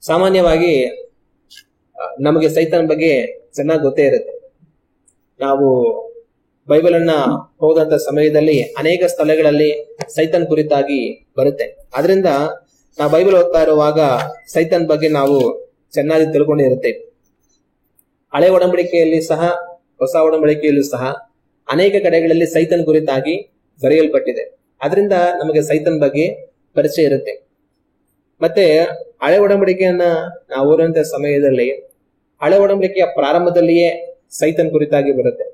ಸಾಮಾನ್ಯವಾಗಿ ನಮಗೆ ಸೈತಾನ್ ಬಗ್ಗೆ ಚೆನ್ನಾಗಿ ಗೊತ್ತೇ ಇರುತ್ತೆ. ನಾವು ಬೈಬಲ್ ಅನ್ನ ಓದಂತ ಸಮಯದಲ್ಲಿ ಅನೇಕ ಸ್ಥಳಗಳಲ್ಲಿ ಸೈತಾನ್ ಕುರಿತಾಗಿ ಬರುತ್ತೆ. ಅದರಿಂದ ನಾವು ಬೈಬಲ್ ಓದ್ತಾ ಇರುವಾಗ ಸೈತಾನ್ ಬಗ್ಗೆ ನಾವು ಚೆನ್ನಾಗಿ ತಿಳ್ಕೊಂಡಿರುತ್ತೇವೆ. ಹಳೆ ಒಡಂಬಡಿಕೆಯಲ್ಲಿ ಸಹ ಹೊಸ ಒಡಂಬಡಿಕೆಯಲ್ಲೂ ಸಹ ಅನೇಕ ಕಡೆಗಳಲ್ಲಿ ಸೈತಾನ್ ಕುರಿತಾಗಿ ಬರೆಯಲ್ಪಟ್ಟಿದೆ. ಅದರಿಂದ ನಮಗೆ ಸೈತಾನ್ ಬಗ್ಗೆ ಪರಿಚಯ ಇರುತ್ತೆ. ಮತ್ತೆ ಹಳೆ ಒಡಂಬಡಿಕೆಯನ್ನ ನಾವು ಓದುವಂತ ಸಮಯದಲ್ಲಿ ಹಳೆ ಒಡಂಬಡಿಕೆಯ ಪ್ರಾರಂಭದಲ್ಲಿಯೇ ಸೈತಾನ್ ಕುರಿತಾಗಿ ಬರುತ್ತೆ.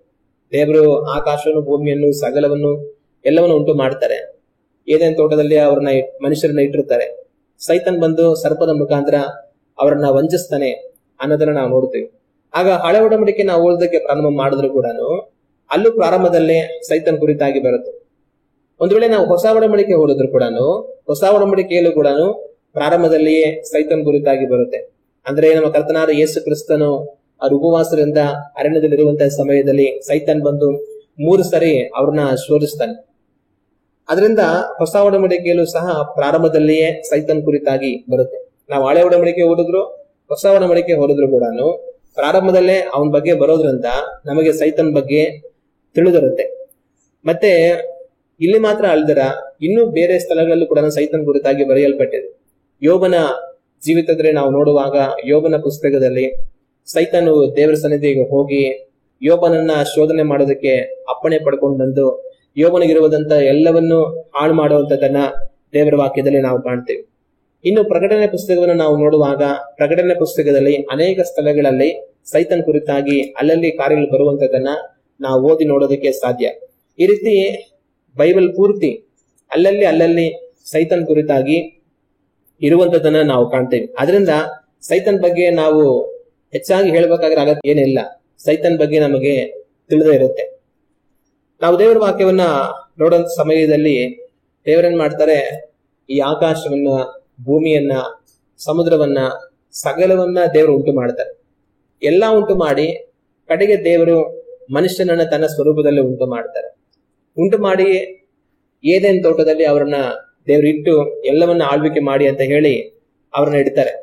ದೇವರು ಆಕಾಶವನ್ನು, ಭೂಮಿಯನ್ನು, ಸಕಲವನ್ನು ಎಲ್ಲವನ್ನು ಉಂಟು ಮಾಡ್ತಾರೆ. ಏದೇನ್ ತೋಟದಲ್ಲಿ ಅವ್ರನ್ನ ಮನುಷ್ಯರನ್ನ ಇಟ್ಟಿರ್ತಾರೆ. ಸೈತಾನ್ ಬಂದು ಸರ್ಪದ ಮುಖಾಂತರ ಅವರನ್ನ ವಂಚಿಸ್ತಾನೆ ಅನ್ನೋದನ್ನ ನಾವು ನೋಡ್ತೀವಿ. ಆಗ ಹಳೆ ಒಡಂಬಡಿಕೆ ನಾವು ಓದೋದಕ್ಕೆ ಪ್ರಾರಂಭ ಮಾಡಿದ್ರು ಕೂಡ ಅಲ್ಲೂ ಪ್ರಾರಂಭದಲ್ಲೇ ಸೈತಾನ್ ಕುರಿತಾಗಿ ಬರುತ್ತೆ. ಒಂದು ವೇಳೆ ನಾವು ಹೊಸ ಒಡಂಬಡಿಕೆ ಓದಿದ್ರು ಕೂಡ ಹೊಸ ಒಡಂಬಡಿಕೆಯಲ್ಲೂ ಕೂಡ ಪ್ರಾರಂಭದಲ್ಲಿಯೇ ಸೈತಾನ್ ಕುರಿತಾಗಿ ಬರುತ್ತೆ. ಅಂದ್ರೆ ನಮ್ಮ ಕರ್ತನಾದ ಯೇಸು ಕ್ರಿಸ್ತನು ಅವ್ರ ಉಪವಾಸದಿಂದ ಅರಣ್ಯದಲ್ಲಿರುವಂತಹ ಸಮಯದಲ್ಲಿ ಸೈತಾನ್ ಬಂದು 3 ಸರಿ ಅವ್ರನ್ನ ಶೋಧಿಸ್ತಾನೆ. ಅದರಿಂದ ಹೊಸ ಒಡಂಬಡಿಕೆಯಲ್ಲೂ ಸಹ ಪ್ರಾರಂಭದಲ್ಲಿಯೇ ಸೈತಾನ್ ಕುರಿತಾಗಿ ಬರುತ್ತೆ. ನಾವು ಹಳೆ ಒಡಂಬಡಿಕೆ ಓದಿದ್ರು ಹೊಸ ಒಡಂಬಡಿಕೆ ಓದಿದ್ರು ಕೂಡ ಪ್ರಾರಂಭದಲ್ಲೇ ಅವನ ಬಗ್ಗೆ ಬರೋದ್ರಿಂದ ನಮಗೆ ಸೈತಾನ್ ಬಗ್ಗೆ ತಿಳಿದಿರುತ್ತೆ. ಮತ್ತೆ ಇಲ್ಲಿ ಮಾತ್ರ ಅಲ್ದರ ಇನ್ನೂ ಬೇರೆ ಸ್ಥಳಗಳಲ್ಲೂ ಕೂಡ ಸೈತಾನ್ ಕುರಿತಾಗಿ ಬರೆಯಲ್ಪಟ್ಟಿದೆ. ಯೋಬನ ಜೀವಿತದಲ್ಲಿ ನಾವು ನೋಡುವಾಗ ಯೋಬನ ಪುಸ್ತಕದಲ್ಲಿ ಸೈತಾನು ದೇವರ ಸನ್ನಿಧಿಗೆ ಹೋಗಿ ಯೋಬನನ್ನ ಶೋಧನೆ ಮಾಡೋದಕ್ಕೆ ಅಪ್ಪಣೆ ಪಡ್ಕೊಂಡು ಬಂದು ಯೋಬನಿಗಿರುವುದಂತ ಎಲ್ಲವನ್ನೂ ಹಾಳು ಮಾಡುವಂತದನ್ನ ದೇವರ ವಾಕ್ಯದಲ್ಲಿ ನಾವು ಕಾಣ್ತೇವೆ. ಇನ್ನು ಪ್ರಕಟಣೆ ಪುಸ್ತಕವನ್ನು ನಾವು ನೋಡುವಾಗ ಪ್ರಕಟಣೆ ಪುಸ್ತಕದಲ್ಲಿ ಅನೇಕ ಸ್ಥಳಗಳಲ್ಲಿ ಸೈತಾನ್ ಕುರಿತಾಗಿ ಅಲ್ಲಲ್ಲಿ ಕಾರ್ಯಗಳು ಬರುವಂತದನ್ನ ನಾವು ಓದಿ ನೋಡೋದಕ್ಕೆ ಸಾಧ್ಯ. ಈ ರೀತಿ ಬೈಬಲ್ ಪೂರ್ತಿ ಅಲ್ಲಲ್ಲಿ ಸೈತಾನ್ ಕುರಿತಾಗಿ ಇರುವಂತದನ್ನ ನಾವು ಕಾಣ್ತೇವೆ. ಅದರಿಂದ ಸೈತಾನ್ ಬಗ್ಗೆ ನಾವು ಹೆಚ್ಚಾಗಿ ಹೇಳ್ಬೇಕಾದ್ರೆ ಅಗತ್ಯ ಏನಿಲ್ಲ. ಸೈತಾನ್ ಬಗ್ಗೆ ನಮಗೆ ತಿಳಿದೇ ಇರುತ್ತೆ. ನಾವು ದೇವರ ವಾಕ್ಯವನ್ನ ನೋಡುವಂತ ಸಮಯದಲ್ಲಿ ದೇವರೇನ್ ಮಾಡ್ತಾರೆ, ಈ ಆಕಾಶವನ್ನ, ಭೂಮಿಯನ್ನ, ಸಮುದ್ರವನ್ನ, ಸಕಲವನ್ನ ದೇವರು ಉಂಟು ಮಾಡ್ತಾರೆ. ಎಲ್ಲಾ ಉಂಟು ಮಾಡಿ ಕಡೆಗೆ ದೇವರು ಮನುಷ್ಯನನ್ನ ತನ್ನ ಸ್ವರೂಪದಲ್ಲಿ ಉಂಟು ಮಾಡ್ತಾರೆ. ಉಂಟು ಮಾಡಿ ಏದೇನ್ ತೋಟದಲ್ಲಿ ಅವರನ್ನ ದೇವರು ಇಟ್ಟು ಎಲ್ಲವನ್ನ ಆಳ್ವಿಕೆ ಮಾಡಿ ಅಂತ ಹೇಳಿ ಅವ್ರನ್ನ ಇಡ್ತಾರೆ.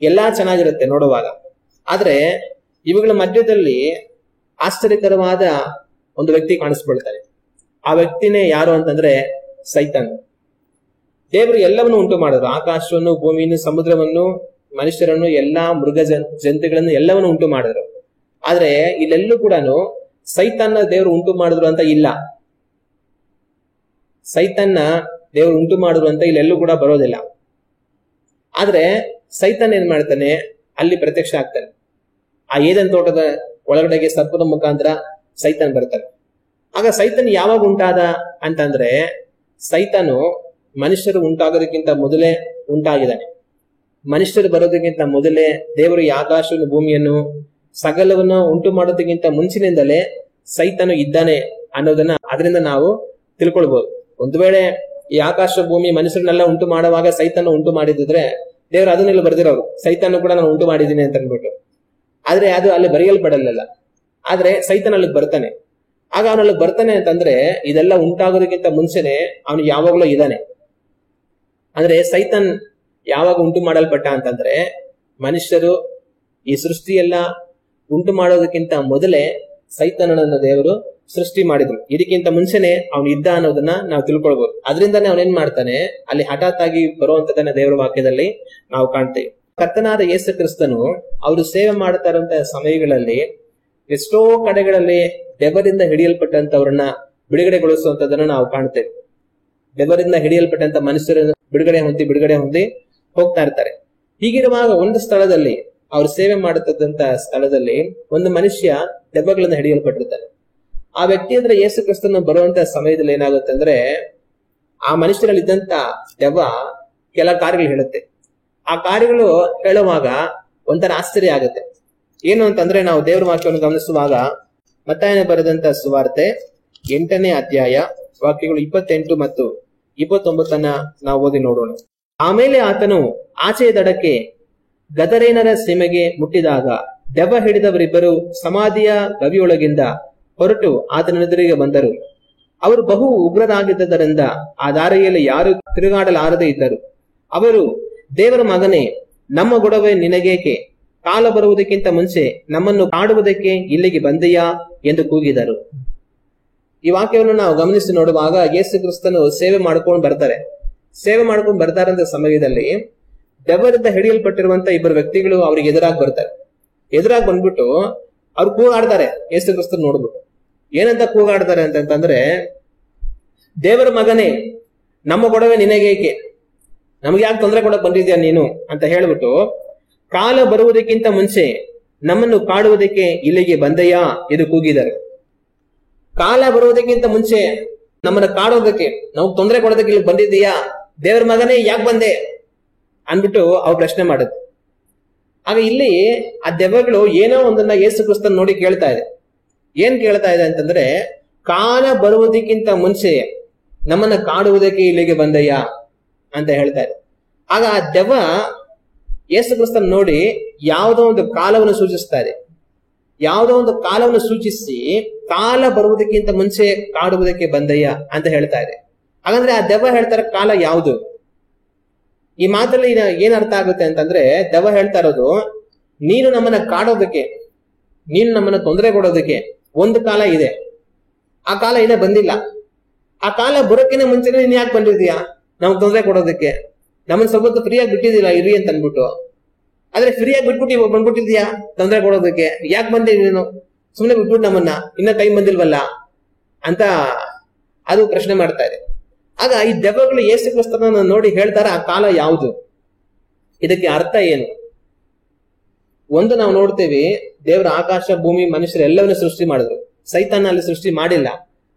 ಎಲ್ಲಾ ಚೆನ್ನಾಗಿರುತ್ತೆ ನೋಡುವಾಗ. ಆದ್ರೆ ಇವುಗಳ ಮಧ್ಯದಲ್ಲಿ ಆಶ್ಚರ್ಯಕರವಾದ ಒಂದು ವ್ಯಕ್ತಿ ಕಾಣಿಸ್ಕೊಳ್ತಾನೆ. ಆ ವ್ಯಕ್ತಿನೇ ಯಾರು ಅಂತಂದ್ರೆ ಸೈತಾನ್. ದೇವರು ಎಲ್ಲವನ್ನು ಉಂಟು ಮಾಡಿದ್ರು. ಆಕಾಶವನ್ನು, ಭೂಮಿಯನ್ನು, ಸಮುದ್ರವನ್ನು, ಮನುಷ್ಯರನ್ನು, ಎಲ್ಲಾ ಮೃಗ ಜಂತುಗಳನ್ನು ಎಲ್ಲವನ್ನು ಉಂಟು ಮಾಡಿದ್ರು. ಆದ್ರೆ ಇಲ್ಲೆಲ್ಲೂ ಕೂಡ ಸೈತಾನ್ನ ದೇವರು ಉಂಟು ಮಾಡಿದ್ರು ಅಂತ ಇಲ್ಲ. ಸೈತಾನ್ನ ದೇವರು ಉಂಟು ಮಾಡಿದ್ರು ಅಂತ ಇಲ್ಲೆಲ್ಲೂ ಕೂಡ ಬರೋದಿಲ್ಲ. ಆದ್ರೆ ಸೈತಾನ್ ಏನ್ ಮಾಡ್ತಾನೆ, ಅಲ್ಲಿ ಪ್ರತ್ಯಕ್ಷ ಆಗ್ತಾನೆ. ಆ ಏದೆನ್ ತೋಟದ ಒಳಗಡೆಗೆ ಸರ್ಪದ ಮುಖಾಂತರ ಸೈತಾನ್ ಬರ್ತಾನೆ. ಆಗ ಸೈತಾನ್ ಯಾವಾಗ ಉಂಟಾದ ಅಂತಂದ್ರೆ ಸೈತಾನು ಮನುಷ್ಯರು ಉಂಟಾಗೋದಕ್ಕಿಂತ ಮೊದಲೇ ಉಂಟಾಗಿದ್ದಾನೆ. ಮನುಷ್ಯರು ಬರೋದಕ್ಕಿಂತ ಮೊದಲೇ ದೇವರು ಈ ಆಕಾಶವನ್ನು, ಭೂಮಿಯನ್ನು, ಸಕಲವನ್ನು ಉಂಟು ಮಾಡೋದಕ್ಕಿಂತ ಮುಂಚಿನಿಂದಲೇ ಸೈತಾನು ಇದ್ದಾನೆ ಅನ್ನೋದನ್ನ ಅದರಿಂದ ನಾವು ತಿಳ್ಕೊಳ್ಬಹುದು. ಒಂದು ವೇಳೆ ಈ ಆಕಾಶ, ಭೂಮಿ, ಮನುಷ್ಯರನ್ನೆಲ್ಲ ಉಂಟು ಮಾಡುವಾಗ ಸೈತಾನ ಉಂಟು ಮಾಡಿದ್ರೆ ದೇವರು ಅದನ್ನೆಲ್ಲ ಬರೆದಿರೋರು, ಸೈತಾನು ಕೂಡ ನಾನು ಉಂಟು ಮಾಡಿದ್ದೀನಿ ಅಂತ ಅನ್ಬಿಟ್ಟು. ಆದ್ರೆ ಅದು ಅಲ್ಲಿ ಬರೆಯಲ್ಪಡಲ್ಲ. ಆದ್ರೆ ಸೈತಾನ್ ಅಲ್ಲಿಗೆ ಬರ್ತಾನೆ. ಆಗ ಅವನಲ್ಲಿ ಬರ್ತಾನೆ ಅಂತಂದ್ರೆ ಇದೆಲ್ಲ ಉಂಟಾಗೋದಕ್ಕಿಂತ ಮುಂಚೆನೆ ಅವನು ಯಾವಾಗ್ಲೂ ಇದ್ದಾನೆ. ಅಂದ್ರೆ ಸೈತಾನ್ ಯಾವಾಗ ಉಂಟು ಮಾಡಲ್ಪಟ್ಟ ಅಂತಂದ್ರೆ ಮನುಷ್ಯರು ಈ ಸೃಷ್ಟಿಯೆಲ್ಲ ಉಂಟು ಮಾಡೋದಕ್ಕಿಂತ ಮೊದಲೇ ಸೈತಾನನನ್ನ ದೇವರು ಸೃಷ್ಟಿ ಮಾಡಿದ್ರು. ಇದಕ್ಕಿಂತ ಮುಂಚೆನೆ ಅವನು ಇದ್ದ ಅನ್ನೋದನ್ನ ನಾವು ತಿಳ್ಕೊಳ್ಬಹುದು. ಅದರಿಂದಾನೇ ಅವನೇನ್ ಮಾಡ್ತಾನೆ, ಅಲ್ಲಿ ಹಠಾತ್ ಆಗಿ ಬರುವಂತದನ್ನ ದೇವರ ವಾಕ್ಯದಲ್ಲಿ ನಾವು ಕಾಣ್ತೇವೆ. ಕರ್ತನಾದ ಯೇಸು ಕ್ರಿಸ್ತನು ಅವರು ಸೇವೆ ಮಾಡ್ತಾ ಇರುವಂತಹ ಸಮಯಗಳಲ್ಲಿ ಎಷ್ಟೋ ಕಡೆಗಳಲ್ಲಿ ದೆವ್ವದಿಂದ ಹಿಡಿಯಲ್ಪಟ್ಟಂತವ್ರನ್ನ ಬಿಡುಗಡೆಗೊಳಿಸುವಂತದನ್ನ ನಾವು ಕಾಣ್ತೇವೆ. ದೆವ್ವದಿಂದ ಹಿಡಿಯಲ್ಪಟ್ಟಂತ ಮನುಷ್ಯರು ಬಿಡುಗಡೆ ಹೊಂದಿ ಹೋಗ್ತಾ ಇರ್ತಾರೆ. ಹೀಗಿರುವಾಗ ಒಂದು ಸ್ಥಳದಲ್ಲಿ ಅವ್ರು ಸೇವೆ ಮಾಡುತ್ತಂತ ಸ್ಥಳದಲ್ಲಿ ಒಂದು ಮನುಷ್ಯ ದೆವ್ವಗಳಿಂದ ಹಿಡಿಯಲ್ಪಟ್ಟಿರ್ತಾನೆ. ಆ ವ್ಯಕ್ತಿ ಅಂದ್ರೆ ಯೇಸು ಕ್ರಿಸ್ತನ ಬರುವಂತ ಸಮಯದಲ್ಲಿ ಏನಾಗುತ್ತೆ ಅಂದ್ರೆ ಆ ಮನುಷ್ಯರಲ್ಲಿ ಇದ್ದಂತ ದೆವ್ವ ಕೆಲ ಕಾರ್ಯಗಳು ಹೇಳುತ್ತೆ. ಆ ಕಾರ್ಯಗಳು ಹೇಳುವಾಗ ಒಂಥರ ಆಶ್ಚರ್ಯ ಆಗುತ್ತೆ. ಏನು ಅಂತಂದ್ರೆ ನಾವು ದೇವರ ವಾಕ್ಯವನ್ನು ಗಮನಿಸುವಾಗ ಮತ್ತಾಯನ ಬರೆದಂತ ಸುವಾರ್ತೆ 8ನೇ ಅಧ್ಯಾಯ ವಾಕ್ಯಗಳು 28 ಮತ್ತು 29 ನಾವು ಓದಿ ನೋಡೋಣ. ಆಮೇಲೆ ಆತನು ಆಚೆಯ ದಡಕ್ಕೆ ಗದರೇನರ ಸೀಮೆಗೆ ಮುಟ್ಟಿದಾಗ ದೆವ್ವ ಹಿಡಿದವರಿಬ್ಬರು ಸಮಾಧಿಯ ಗವಿಯೊಳಗಿಂದ ಹೊರಟು ಆತನ ಎದುರಿಗೆ ಬಂದರು. ಅವರು ಬಹು ಉಗ್ರರಾಗಿದ್ದರಿಂದ ಆ ದಾರಿಯಲ್ಲಿ ಯಾರು ತಿರುಗಾಡಲಾರದೆ ಇದ್ದರು. ಅವರು, ದೇವರ ಮಗನೇ, ನಮ್ಮ ಗೊಡವೆ ನಿನಗೇಕೆ, ಕಾಲ ಬರುವುದಕ್ಕಿಂತ ಮುಂಚೆ ನಮ್ಮನ್ನು ಕಾಡುವುದಕ್ಕೆ ಇಲ್ಲಿಗೆ ಬಂದೆಯಾ ಎಂದು ಕೂಗಿದರು. ಈ ವಾಕ್ಯವನ್ನು ನಾವು ಗಮನಿಸಿ ನೋಡುವಾಗ ಯೇಸು ಕ್ರಿಸ್ತನು ಸೇವೆ ಮಾಡ್ಕೊಂಡು ಬರ್ತಾರೆ. ಸೇವೆ ಮಾಡ್ಕೊಂಡು ಬರ್ತಾರಂತ ಸಮಯದಲ್ಲಿ ದೆವ್ವದಿಂದ ಹಿಡಿಯಲ್ಪಟ್ಟಿರುವಂತ ಇಬ್ಬರು ವ್ಯಕ್ತಿಗಳು ಅವ್ರಿಗೆ ಎದುರಾಗಿ ಬರ್ತಾರೆ. ಎದುರಾಗಿ ಬಂದ್ಬಿಟ್ಟು ಅವ್ರು ಕೂಗಾಡ್ತಾರೆ. ಯೇಸು ಕ್ರಿಸ್ತನ್ ನೋಡ್ಬಿಟ್ಟು ಏನಂತ ಕೂಗಾಡ್ತಾರೆ ಅಂತಂದ್ರೆ, ದೇವರ ಮಗನೇ, ನಮ್ಮ ಗೊಡವೆ ನಿನಗೇಕೆ, ನಮ್ಗೆ ಯಾಕೆ ತೊಂದರೆ ಕೊಡಕ್ ಬಂದಿದ್ಯಾ ನೀನು ಅಂತ ಹೇಳ್ಬಿಟ್ಟು, ಕಾಲ ಬರುವುದಕ್ಕಿಂತ ಮುಂಚೆ ನಮ್ಮನ್ನು ಕಾಡುವುದಕ್ಕೆ ಇಲ್ಲಿಗೆ ಬಂದೆಯಾ ಎಂದು ಕೂಗಿದರು. ಕಾಲ ಬರುವುದಕ್ಕಿಂತ ಮುಂಚೆ ನಮ್ಮನ್ನ ಕಾಡೋದಕ್ಕೆ, ನಾವು ತೊಂದರೆ ಕೊಡೋದಕ್ಕೆ ಇಲ್ಲಿ ಬಂದಿದ್ದೀಯಾ, ದೇವರ ಮಗನೇ ಯಾಕೆ ಬಂದೆ ಅನ್ಬಿಟ್ಟು ಅವ್ರು ಪ್ರಶ್ನೆ ಮಾಡುದು. ಆಗ ಇಲ್ಲಿ ಆ ದೆವ್ವಗಳು ಏನೋ ಒಂದನ್ನ ಯೇಸು ಕ್ರಿಸ್ತನ್ ನೋಡಿ ಕೇಳ್ತಾ ಇದೆ. ಏನ್ ಕೇಳ್ತಾ ಇದೆ ಅಂತಂದ್ರೆ, ಕಾಲ ಬರುವುದಕ್ಕಿಂತ ಮುಂಚೆ ನಮ್ಮನ್ನ ಕಾಡುವುದಕ್ಕೆ ಇಲ್ಲಿಗೆ ಬಂದಯ್ಯ ಅಂತ ಹೇಳ್ತಾ ಇದೆ. ಆಗ ಆ ದೆವ್ವ ಯೇಸು ಕ್ರಿಸ್ತನ್ ನೋಡಿ ಯಾವುದೋ ಒಂದು ಕಾಲವನ್ನು ಸೂಚಿಸ್ತಾ ಇದೆ. ಯಾವುದೋ ಒಂದು ಕಾಲವನ್ನು ಸೂಚಿಸಿ ಕಾಲ ಬರುವುದಕ್ಕಿಂತ ಮುಂಚೆ ಕಾಡುವುದಕ್ಕೆ ಬಂದಯ್ಯ ಅಂತ ಹೇಳ್ತಾ ಇದೆ. ಹಾಗಂದ್ರೆ ಆ ದೆವ್ವ ಹೇಳ್ತಾರೆ ಕಾಲ ಯಾವುದು? ಈ ಮಾತಲ್ಲಿ ಏನ್ ಅರ್ಥ ಆಗುತ್ತೆ ಅಂತಂದ್ರೆ, ದೆವ್ವ ಹೇಳ್ತಾ ಇರೋದು, ನೀನು ನಮ್ಮನ್ನ ಕಾಡೋದಕ್ಕೆ, ನೀನು ನಮ್ಮನ್ನ ತೊಂದರೆ ಕೊಡೋದಕ್ಕೆ ಒಂದು ಕಾಲ ಇದೆ, ಆ ಕಾಲ ಇನ್ನೂ ಬಂದಿಲ್ಲ. ಆ ಕಾಲ ಬರೋಕ್ಕಿಂತ ಮುಂಚೆನೇ ನೀನ್ ಯಾಕೆ ಬಂದಿದ್ಯಾ ನಮ್ಗೆ ತೊಂದರೆ ಕೊಡೋದಕ್ಕೆ, ನಮ್ಮನ್ನ ಸ್ವಲ್ಪ ಫ್ರೀಯಾಗಿ ಬಿಟ್ಟಿದ್ದಿಲ್ಲ ಇರಿ ಅಂತ ಅನ್ಬಿಟ್ಟು. ಆದ್ರೆ ಫ್ರೀಯಾಗಿ ಬಿಟ್ಬಿಟ್ಟು ಬಂದ್ಬಿಟ್ಟಿದ್ಯಾ ತೊಂದರೆ ಕೊಡೋದಕ್ಕೆ, ಯಾಕೆ ಬಂದೆ ನೀನು, ಸುಮ್ನೆ ಬಿಟ್ಬಿಟ್ಟು ನಮ್ಮನ್ನ, ಇನ್ನ ಟೈಮ್ ಬಂದಿಲ್ವಲ್ಲ ಅಂತ ಅದು ಪ್ರಶ್ನೆ ಮಾಡ್ತಾ ಇದೆ. ಆಗ ಈ ದೆವ್ವಗಳು ಯೇಸು ಕ್ರಿಸ್ತನನ್ನ ನೋಡಿ ಹೇಳ್ತಾರೆ, ಆ ಕಾಲ ಯಾವುದು, ಇದಕ್ಕೆ ಅರ್ಥ ಏನು? ಒಂದು ನಾವು ನೋಡ್ತೇವೆ, ದೇವರ ಆಕಾಶ ಭೂಮಿ ಮನುಷ್ಯರು ಎಲ್ಲವನ್ನೂ ಸೃಷ್ಟಿ ಮಾಡಿದ್ರು, ಸೈತಾನ ಅಲ್ಲಿ ಸೃಷ್ಟಿ ಮಾಡಿಲ್ಲ,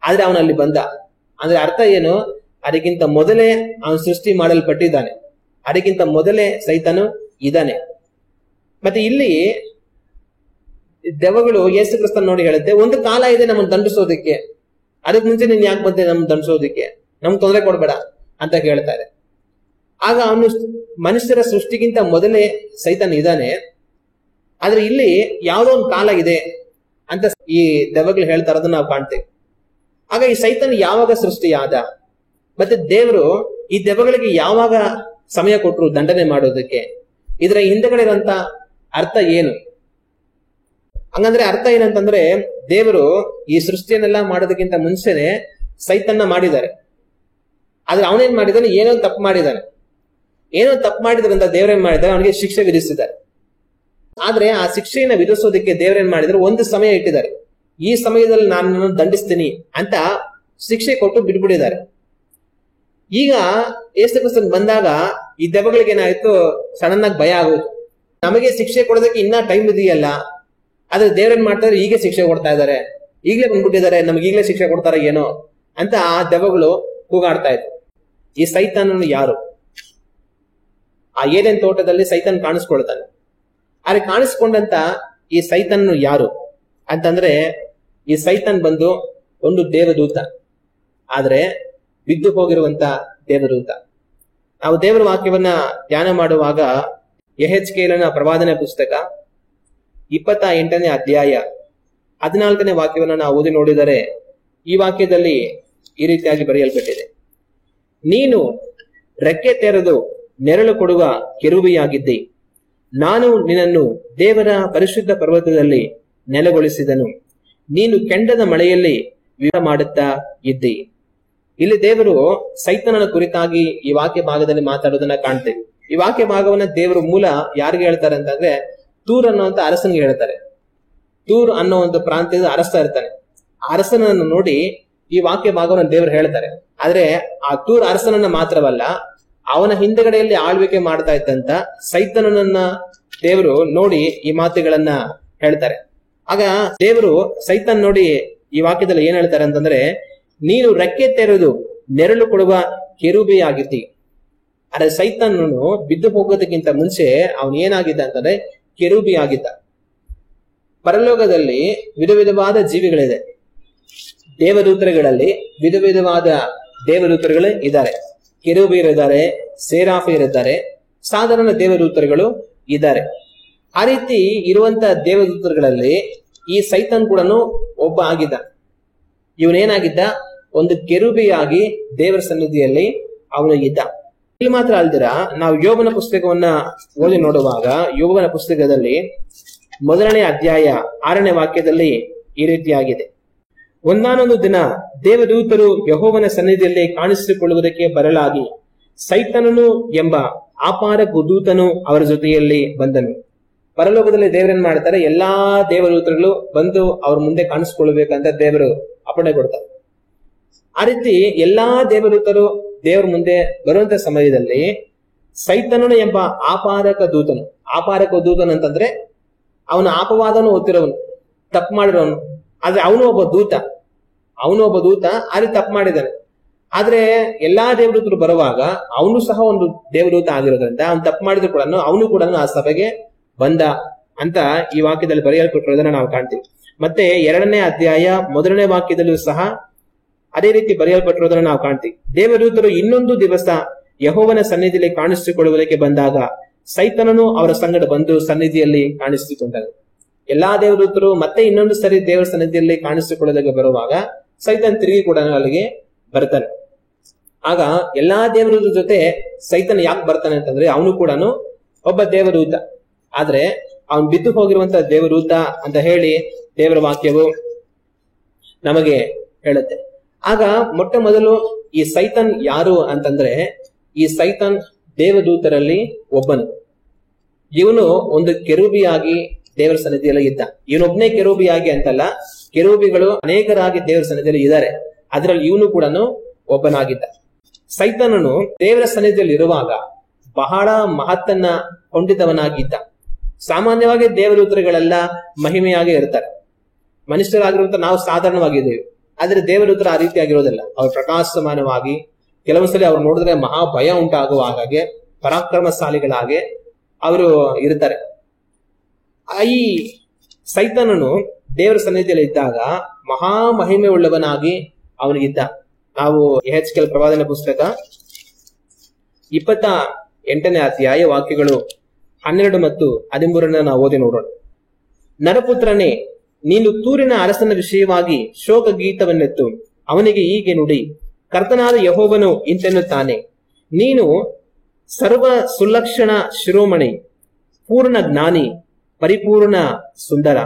ಆದ್ರೆ ಅವನಲ್ಲಿ ಬಂದ. ಅಂದ್ರೆ ಅರ್ಥ ಏನು? ಅದಕ್ಕಿಂತ ಮೊದಲೇ ಅವನು ಸೃಷ್ಟಿ ಮಾಡಲ್ಪಟ್ಟಿದ್ದಾನೆ, ಅದಕ್ಕಿಂತ ಮೊದಲೇ ಸೈತಾನು ಇದ್ದಾನೆ. ಮತ್ತೆ ಇಲ್ಲಿ ದೆವ್ವಗಳು ಯೇಸು ಕ್ರಿಸ್ತನ್ ನೋಡಿ ಹೇಳುತ್ತೆ, ಒಂದು ಕಾಲ ಇದೆ ನಮ್ಮನ್ನು ದಂಡಿಸೋದಕ್ಕೆ, ಅದಕ್ಕೆ ಮುಂಚೆ ನೀನ್ ಯಾಕೆ ಬಂದೆ ನಮ್ಮನ್ನು ದಂಡಿಸೋದಕ್ಕೆ, ನಮ್ಗೆ ತೊಂದರೆ ಕೊಡ್ಬೇಡ ಅಂತ ಹೇಳ್ತಾರೆ. ಆಗ ಅವನು ಮನುಷ್ಯರ ಸೃಷ್ಟಿಗಿಂತ ಮೊದಲೇ ಸೈತಾನ್ ಇದ್ದಾನೆ, ಆದ್ರೆ ಇಲ್ಲಿ ಯಾವುದೋ ಒಂದು ಕಾಲ ಇದೆ ಅಂತ ಈ ದೆವ್ವಗಳು ಹೇಳ್ತಾ ಇರೋದನ್ನ ನಾವು ಕಾಣ್ತೇವೆ. ಆಗ ಈ ಸೈತಾನ್ ಯಾವಾಗ ಸೃಷ್ಟಿಯಾದ, ಮತ್ತೆ ದೇವರು ಈ ದೆವ್ವಗಳಿಗೆ ಯಾವಾಗ ಸಮಯ ಕೊಟ್ಟರು ದಂಡನೆ ಮಾಡೋದಕ್ಕೆ, ಇದರ ಹಿಂದೆಗಡೆ ಇರುವಂತ ಅರ್ಥ ಏನು? ಹಂಗಂದ್ರೆ ಅರ್ಥ ಏನಂತಂದ್ರೆ, ದೇವರು ಈ ಸೃಷ್ಟಿಯನ್ನೆಲ್ಲ ಮಾಡೋದಕ್ಕಿಂತ ಮುಂಚೆನೆ ಸೈತಾನ್ನ ಮಾಡಿದ್ದಾರೆ. ಆದ್ರೆ ಅವನೇನ್ ಮಾಡಿದಾನೆ, ಏನೋ ತಪ್ಪು ಮಾಡಿದಾನೆ. ಏನೋ ತಪ್ಪು ಮಾಡಿದ್ರಿಂದ ದೇವ್ರೇನ್ ಮಾಡಿದ್ದಾರೆ, ಅವನಿಗೆ ಶಿಕ್ಷೆ ವಿಧಿಸಿದ್ದಾರೆ. ಆದ್ರೆ ಆ ಶಿಕ್ಷೆಯನ್ನ ವಿಧಿಸೋದಕ್ಕೆ ದೇವ್ರೇನ್ ಮಾಡಿದ್ರು, ಒಂದು ಸಮಯ ಇಟ್ಟಿದ್ದಾರೆ. ಈ ಸಮಯದಲ್ಲಿ ನಾನು ದಂಡಿಸ್ತೀನಿ ಅಂತ ಶಿಕ್ಷೆ ಕೊಟ್ಟು ಬಿಟ್ಬಿಟ್ಟಿದ್ದಾರೆ. ಈಗ ಯೇಸು ಕ್ರಿಸ್ತನ್ ಬಂದಾಗ ಈ ದೆವ್ವಗಳಿಗೆ ಏನಾಯ್ತು, ಸಡನ್ ಆಗಿ ಭಯ ಆಗೋದು, ನಮಗೆ ಶಿಕ್ಷೆ ಕೊಡೋದಕ್ಕೆ ಇನ್ನ ಟೈಮ್ ಇದೆಯಲ್ಲ, ಆದ್ರೆ ದೇವ್ರೇನ್ ಮಾಡ್ತಾರೆ, ಈಗ ಶಿಕ್ಷೆ ಕೊಡ್ತಾ ಇದಾರೆ, ಈಗಲೇ ಬಂದ್ಬಿಟ್ಟಿದ್ದಾರೆ, ನಮ್ಗೆ ಈಗಲೇ ಶಿಕ್ಷೆ ಕೊಡ್ತಾರ ಏನೋ ಅಂತ ಆ ದೆವ್ವಗಳು ಕೂಗಾಡ್ತಾ ಇದ್ರು. ಈ ಸೈತಾನನು ಯಾರು? ಆ ಏದೇನ್ ತೋಟದಲ್ಲಿ ಸೈತಾನ್ ಕಾಣಿಸ್ಕೊಳ್ತಾನೆ. ಆದ್ರೆ ಕಾಣಿಸ್ಕೊಂಡಂತ ಈ ಸೈತಾನನು ಯಾರು ಅಂತಂದ್ರೆ, ಈ ಸೈತಾನ್ ಬಂದು ಒಂದು ದೇವದೂತ, ಆದ್ರೆ ಬಿದ್ದು ಹೋಗಿರುವಂತ ದೇವದೂತ. ನಾವು ದೇವರ ವಾಕ್ಯವನ್ನ ಧ್ಯಾನ ಮಾಡುವಾಗ ಯೆಹೆಜ್ಕೇಲನ ಪ್ರವಾದನೆ ಪುಸ್ತಕ 28ನೇ ಅಧ್ಯಾಯ 14ನೇ ವಾಕ್ಯವನ್ನ ನಾವು ಓದಿ ನೋಡಿದರೆ, ಈ ವಾಕ್ಯದಲ್ಲಿ ಈ ರೀತಿಯಾಗಿ ಬರೆಯಲ್ಪಟ್ಟಿದೆ, ನೀನು ರೆಕ್ಕೆ ತೆರೆದು ನೆರಳು ಕೊಡುವ ಕೆರೂಬಿಯಾಗಿದ್ದಿ, ನಾನು ನಿನ್ನನ್ನು ದೇವರ ಪರಿಶುದ್ಧ ಪರ್ವತದಲ್ಲಿ ನೆಲೆಗೊಳಿಸಿದನು, ನೀನು ಕೆಂಡದ ಮಳೆಯಲ್ಲಿ ವಿಹಾರ ಮಾಡುತ್ತಾ ಇದ್ದಿ. ಇಲ್ಲಿ ದೇವರು ಸೈತಾನನ ಕುರಿತಾಗಿ ಈ ವಾಕ್ಯ ಭಾಗದಲ್ಲಿ ಮಾತಾಡೋದನ್ನ ಕಾಣ್ತೇವೆ. ಈ ವಾಕ್ಯ ಭಾಗವನ್ನ ದೇವರು ಮೂಲ ಯಾರಿಗೆ ಹೇಳ್ತಾರೆ ಅಂತಂದ್ರೆ, ತೂರ್ ಅನ್ನುವಂತ ಅರಸನ್ಗೆ ಹೇಳ್ತಾರೆ. ತೂರ್ ಅನ್ನೋ ಒಂದು ಪ್ರಾಂತ್ಯದ ಅರಸ ಇರ್ತಾನೆ. ಅರಸನನ್ನು ನೋಡಿ ಈ ವಾಕ್ಯ ಭಾಗವನ್ನು ದೇವರು ಹೇಳ್ತಾರೆ. ಆದ್ರೆ ಆ ತೂರ್ ಅರಸನನ್ನ ಮಾತ್ರವಲ್ಲ, ಅವನ ಹಿಂದೆಗಡೆಯಲ್ಲಿ ಆಳ್ವಿಕೆ ಮಾಡ್ತಾ ಇದ್ದಂತ ಸೈತಾನನನ್ನ ದೇವರು ನೋಡಿ ಈ ಮಾತುಗಳನ್ನ ಹೇಳ್ತಾರೆ. ಆಗ ದೇವರು ಸೈತಾನ್ ನೋಡಿ ಈ ವಾಕ್ಯದಲ್ಲಿ ಏನ್ ಹೇಳ್ತಾರೆ ಅಂತಂದ್ರೆ, ನೀನು ರೆಕ್ಕೆ ತೆರೆದು ನೆರಳು ಕೊಡುವ ಕೆರೂಬಿಯಾಗಿದ್ದಿ. ಆದ್ರೆ ಸೈತಾನನು ಬಿದ್ದು ಹೋಗೋದಕ್ಕಿಂತ ಮುಂಚೆ ಅವನು ಏನಾಗಿದ್ದ ಅಂತಂದ್ರೆ ಕೆರೂಬಿ ಆಗಿದ್ದ. ಪರಲೋಕದಲ್ಲಿ ವಿಧ ವಿಧವಾದ ಜೀವಿಗಳಿದೆ. ದೇವದೂತರುಗಳಲ್ಲಿ ವಿಧ ವಿಧವಾದ ದೇವದೂತರುಗಳು ಇದ್ದಾರೆ. ಕೆರೂಬಿಯರಿದ್ದಾರೆ, ಸೇರಾಫಿಯರಿದ್ದಾರೆ, ಸಾಧಾರಣ ದೇವದೂತರುಗಳು ಇದ್ದಾರೆ. ಆ ರೀತಿ ಇರುವಂತ ದೇವದೂತರುಗಳಲ್ಲಿ ಈ ಸೈತಾನ್ ಕೂಡ ಒಬ್ಬ ಆಗಿದ್ದ. ಇವನೇನಾಗಿದ್ದ, ಒಂದು ಕೆರೂಬಿಯಾಗಿ ದೇವರ ಸನ್ನಿಧಿಯಲ್ಲಿ ಅವನು ಇದ್ದ. ಇಲ್ಲಿ ಮಾತ್ರ ಅಲ್ದಿರ ನಾವು ಯೋಬನ ಪುಸ್ತಕವನ್ನ ಓದಿ ನೋಡುವಾಗ ಯೋಬನ ಪುಸ್ತಕದಲ್ಲಿ 1ನೇ ಅಧ್ಯಾಯ 6ನೇ ವಾಕ್ಯದಲ್ಲಿ ಈ ರೀತಿಯಾಗಿದೆ. ಒಂದಾನೊಂದು ದಿನ ದೇವದೂತರು ಯೆಹೋವನ ಸನ್ನಿಧಿಯಲ್ಲಿ ಕಾಣಿಸಿಕೊಳ್ಳುವುದಕ್ಕೆ ಬರಲಾಗಿ ಸೈತಾನನು ಎಂಬ ಅಪಾರ ದೂತನು ಅವರ ಜೊತೆಯಲ್ಲಿ ಬಂದನು. ಪರಲೋಕದಲ್ಲಿ ದೇವರನ್ನ ಮಾಡ್ತಾರೆ, ಎಲ್ಲಾ ದೇವದೂತರುಗಳು ಬಂದು ಅವ್ರ ಮುಂದೆ ಕಾಣಿಸ್ಕೊಳ್ಬೇಕಂತ ದೇವರು ಅಪ್ಪಣೆ ಕೊಡ್ತಾರೆ. ಆ ರೀತಿ ಎಲ್ಲಾ ದೇವದೂತರು ದೇವರ ಮುಂದೆ ಬರುವಂತ ಸಮಯದಲ್ಲಿ ಸೈತಾನನು ಎಂಬ ಅಪಾರಕ ದೂತನು ಅಂತಂದ್ರೆ ಅವನ ಅಪವಾದನು ಓದ್ತಿರೋವನು, ತಪ್ಪು ಮಾಡಿರೋನು. ಆದ್ರೆ ಅವನು ಒಬ್ಬ ದೂತ ಅಲ್ಲಿ ತಪ್ಪು ಮಾಡಿದ್ದಾನೆ. ಆದ್ರೆ ಎಲ್ಲಾ ದೇವದೂತರು ಬರುವಾಗ ಅವನು ಸಹ ಒಂದು ದೇವದೂತ ಆಗಿರೋದ್ರಿಂದ ಅವ್ನು ತಪ್ಪು ಮಾಡಿದ್ರು ಕೂಡ ಅವನು ಕೂಡ ಆ ಸಭೆಗೆ ಬಂದ ಅಂತ ಈ ವಾಕ್ಯದಲ್ಲಿ ಬರೆಯಲ್ಪಟ್ಟಿರೋದನ್ನ ನಾವು ಕಾಣ್ತೀವಿ. ಮತ್ತೆ 2ನೇ ಅಧ್ಯಾಯ 1ನೇ ವಾಕ್ಯದಲ್ಲೂ ಸಹ ಅದೇ ರೀತಿ ಬರೆಯಲ್ಪಟ್ಟಿರೋದನ್ನ ನಾವು ಕಾಣ್ತೀವಿ. ದೇವದೂತರು ಇನ್ನೊಂದು ದಿವಸ ಯೆಹೋವನ ಸನ್ನಿಧಿಯಲ್ಲಿ ಕಾಣಿಸಿಕೊಳ್ಳುವುದಕ್ಕೆ ಬಂದಾಗ ಸೈತಾನನು ಅವರ ಸಂಗಡ ಬಂದು ಸನ್ನಿಧಿಯಲ್ಲಿ ಕಾಣಿಸಿಕೊಂಡನು. ಎಲ್ಲಾ ದೇವದೂತರು ಮತ್ತೆ ಇನ್ನೊಂದು ಸರಿ ದೇವರ ಸನ್ನಿಧಿಯಲ್ಲಿ ಕಾಣಿಸಿಕೊಳ್ಳೋದಕ್ಕೆ ಬರುವಾಗ ಸೈತಾನ್ ತಿರುಗಿ ಕೂಡ ಅಲ್ಲಿಗೆ ಬರ್ತಾನೆ. ಆಗ ಎಲ್ಲಾ ದೇವದೂತರ ಜೊತೆ ಸೈತಾನ್ ಯಾಕೆ ಬರ್ತಾನೆ ಅಂತಂದ್ರೆ ಅವನು ಕೂಡ ಒಬ್ಬ ದೇವದೂತ, ಆದ್ರೆ ಅವನು ಬಿದ್ದು ಹೋಗಿರುವಂತ ದೇವದೂತ ಅಂತ ಹೇಳಿ ದೇವರ ವಾಕ್ಯವು ನಮಗೆ ಹೇಳುತ್ತೆ. ಆಗ ಮೊಟ್ಟ ಮೊದಲು ಈ ಸೈತಾನ್ ಯಾರು ಅಂತಂದ್ರೆ ಈ ಸೈತಾನ್ ದೇವದೂತರಲ್ಲಿ ಒಬ್ಬನು. ಇವನು ಒಂದು ಕೆರೂಬಿಯಾಗಿ ದೇವರ ಸನ್ನಿಧಿಯಲ್ಲಿ ಇದ್ದ. ಇವನೊಬ್ಬನೇ ಕೆರೂಬಿಯಾಗಿ ಅಂತಲ್ಲ, ಕೆರೂಬಿಗಳು ಅನೇಕರಾಗಿ ದೇವರ ಸನ್ನಿಧಿಯಲ್ಲಿ ಇದ್ದಾರೆ. ಅದರಲ್ಲಿ ಇವನು ಕೂಡ ಒಬ್ಬನಾಗಿದ್ದ. ಸೈತಾನನು ದೇವರ ಸನ್ನಿಧಿಯಲ್ಲಿ ಇರುವಾಗ ಬಹಳ ಮಹತ್ತನ್ನ ಹೊಂದಿದವನಾಗಿದ್ದ. ಸಾಮಾನ್ಯವಾಗಿ ದೇವದೂತರುಗಳೆಲ್ಲ ಮಹಿಮೆಯಾಗಿ ಇರ್ತಾರೆ. ಮನುಷ್ಯರಾಗಿರುವಂತ ನಾವು ಸಾಧಾರಣವಾಗಿದ್ದೇವೆ, ಆದ್ರೆ ದೇವದೂತರು ಆ ರೀತಿಯಾಗಿರೋದಿಲ್ಲ. ಅವ್ರು ಪ್ರಕಾಶಮಾನವಾಗಿ, ಕೆಲವೊಂದ್ಸಲಿ ಅವ್ರು ನೋಡಿದ್ರೆ ಮಹಾ ಭಯ ಉಂಟಾಗುವ ಹಾಗೆ ಪರಾಕ್ರಮಶಾಲಿಗಳಾಗಿ ಅವರು ಇರ್ತಾರೆ. ಈ ಸೈತಾನನು ದೇವರ ಸನ್ನಿಧಿಯಲ್ಲಿ ಇದ್ದಾಗ ಮಹಾ ಮಹಿಮೆ ಉಳ್ಳವನಾಗಿ ಅವನಿಗಿದ್ದ. ನಾವು ಯೆಹೆಜ್ಕೇಲ ಪ್ರವಾದನೆ ಪುಸ್ತಕ 28ನೇ ಅಧ್ಯಾಯ ವಾಕ್ಯಗಳು 12 ಮತ್ತು 13 ನಾವು ಓದಿ ನೋಡೋಣ. ನರಪುತ್ರನೇ, ನೀನು ತೂರಿನ ಅರಸನ ವಿಷಯವಾಗಿ ಶೋಕ ಗೀತವನ್ನೆತ್ತು ಅವನಿಗೆ ಹೀಗೆ ನುಡಿ, ಕರ್ತನಾದ ಯೆಹೋವನು ಇಂತೆನ್ನುತ್ತಾನೆ, ನೀನು ಸರ್ವ ಸುಲಕ್ಷಣ ಶಿರೋಮಣಿ, ಪೂರ್ಣ ಜ್ಞಾನಿ, ಪರಿಪೂರ್ಣ ಸುಂದರ.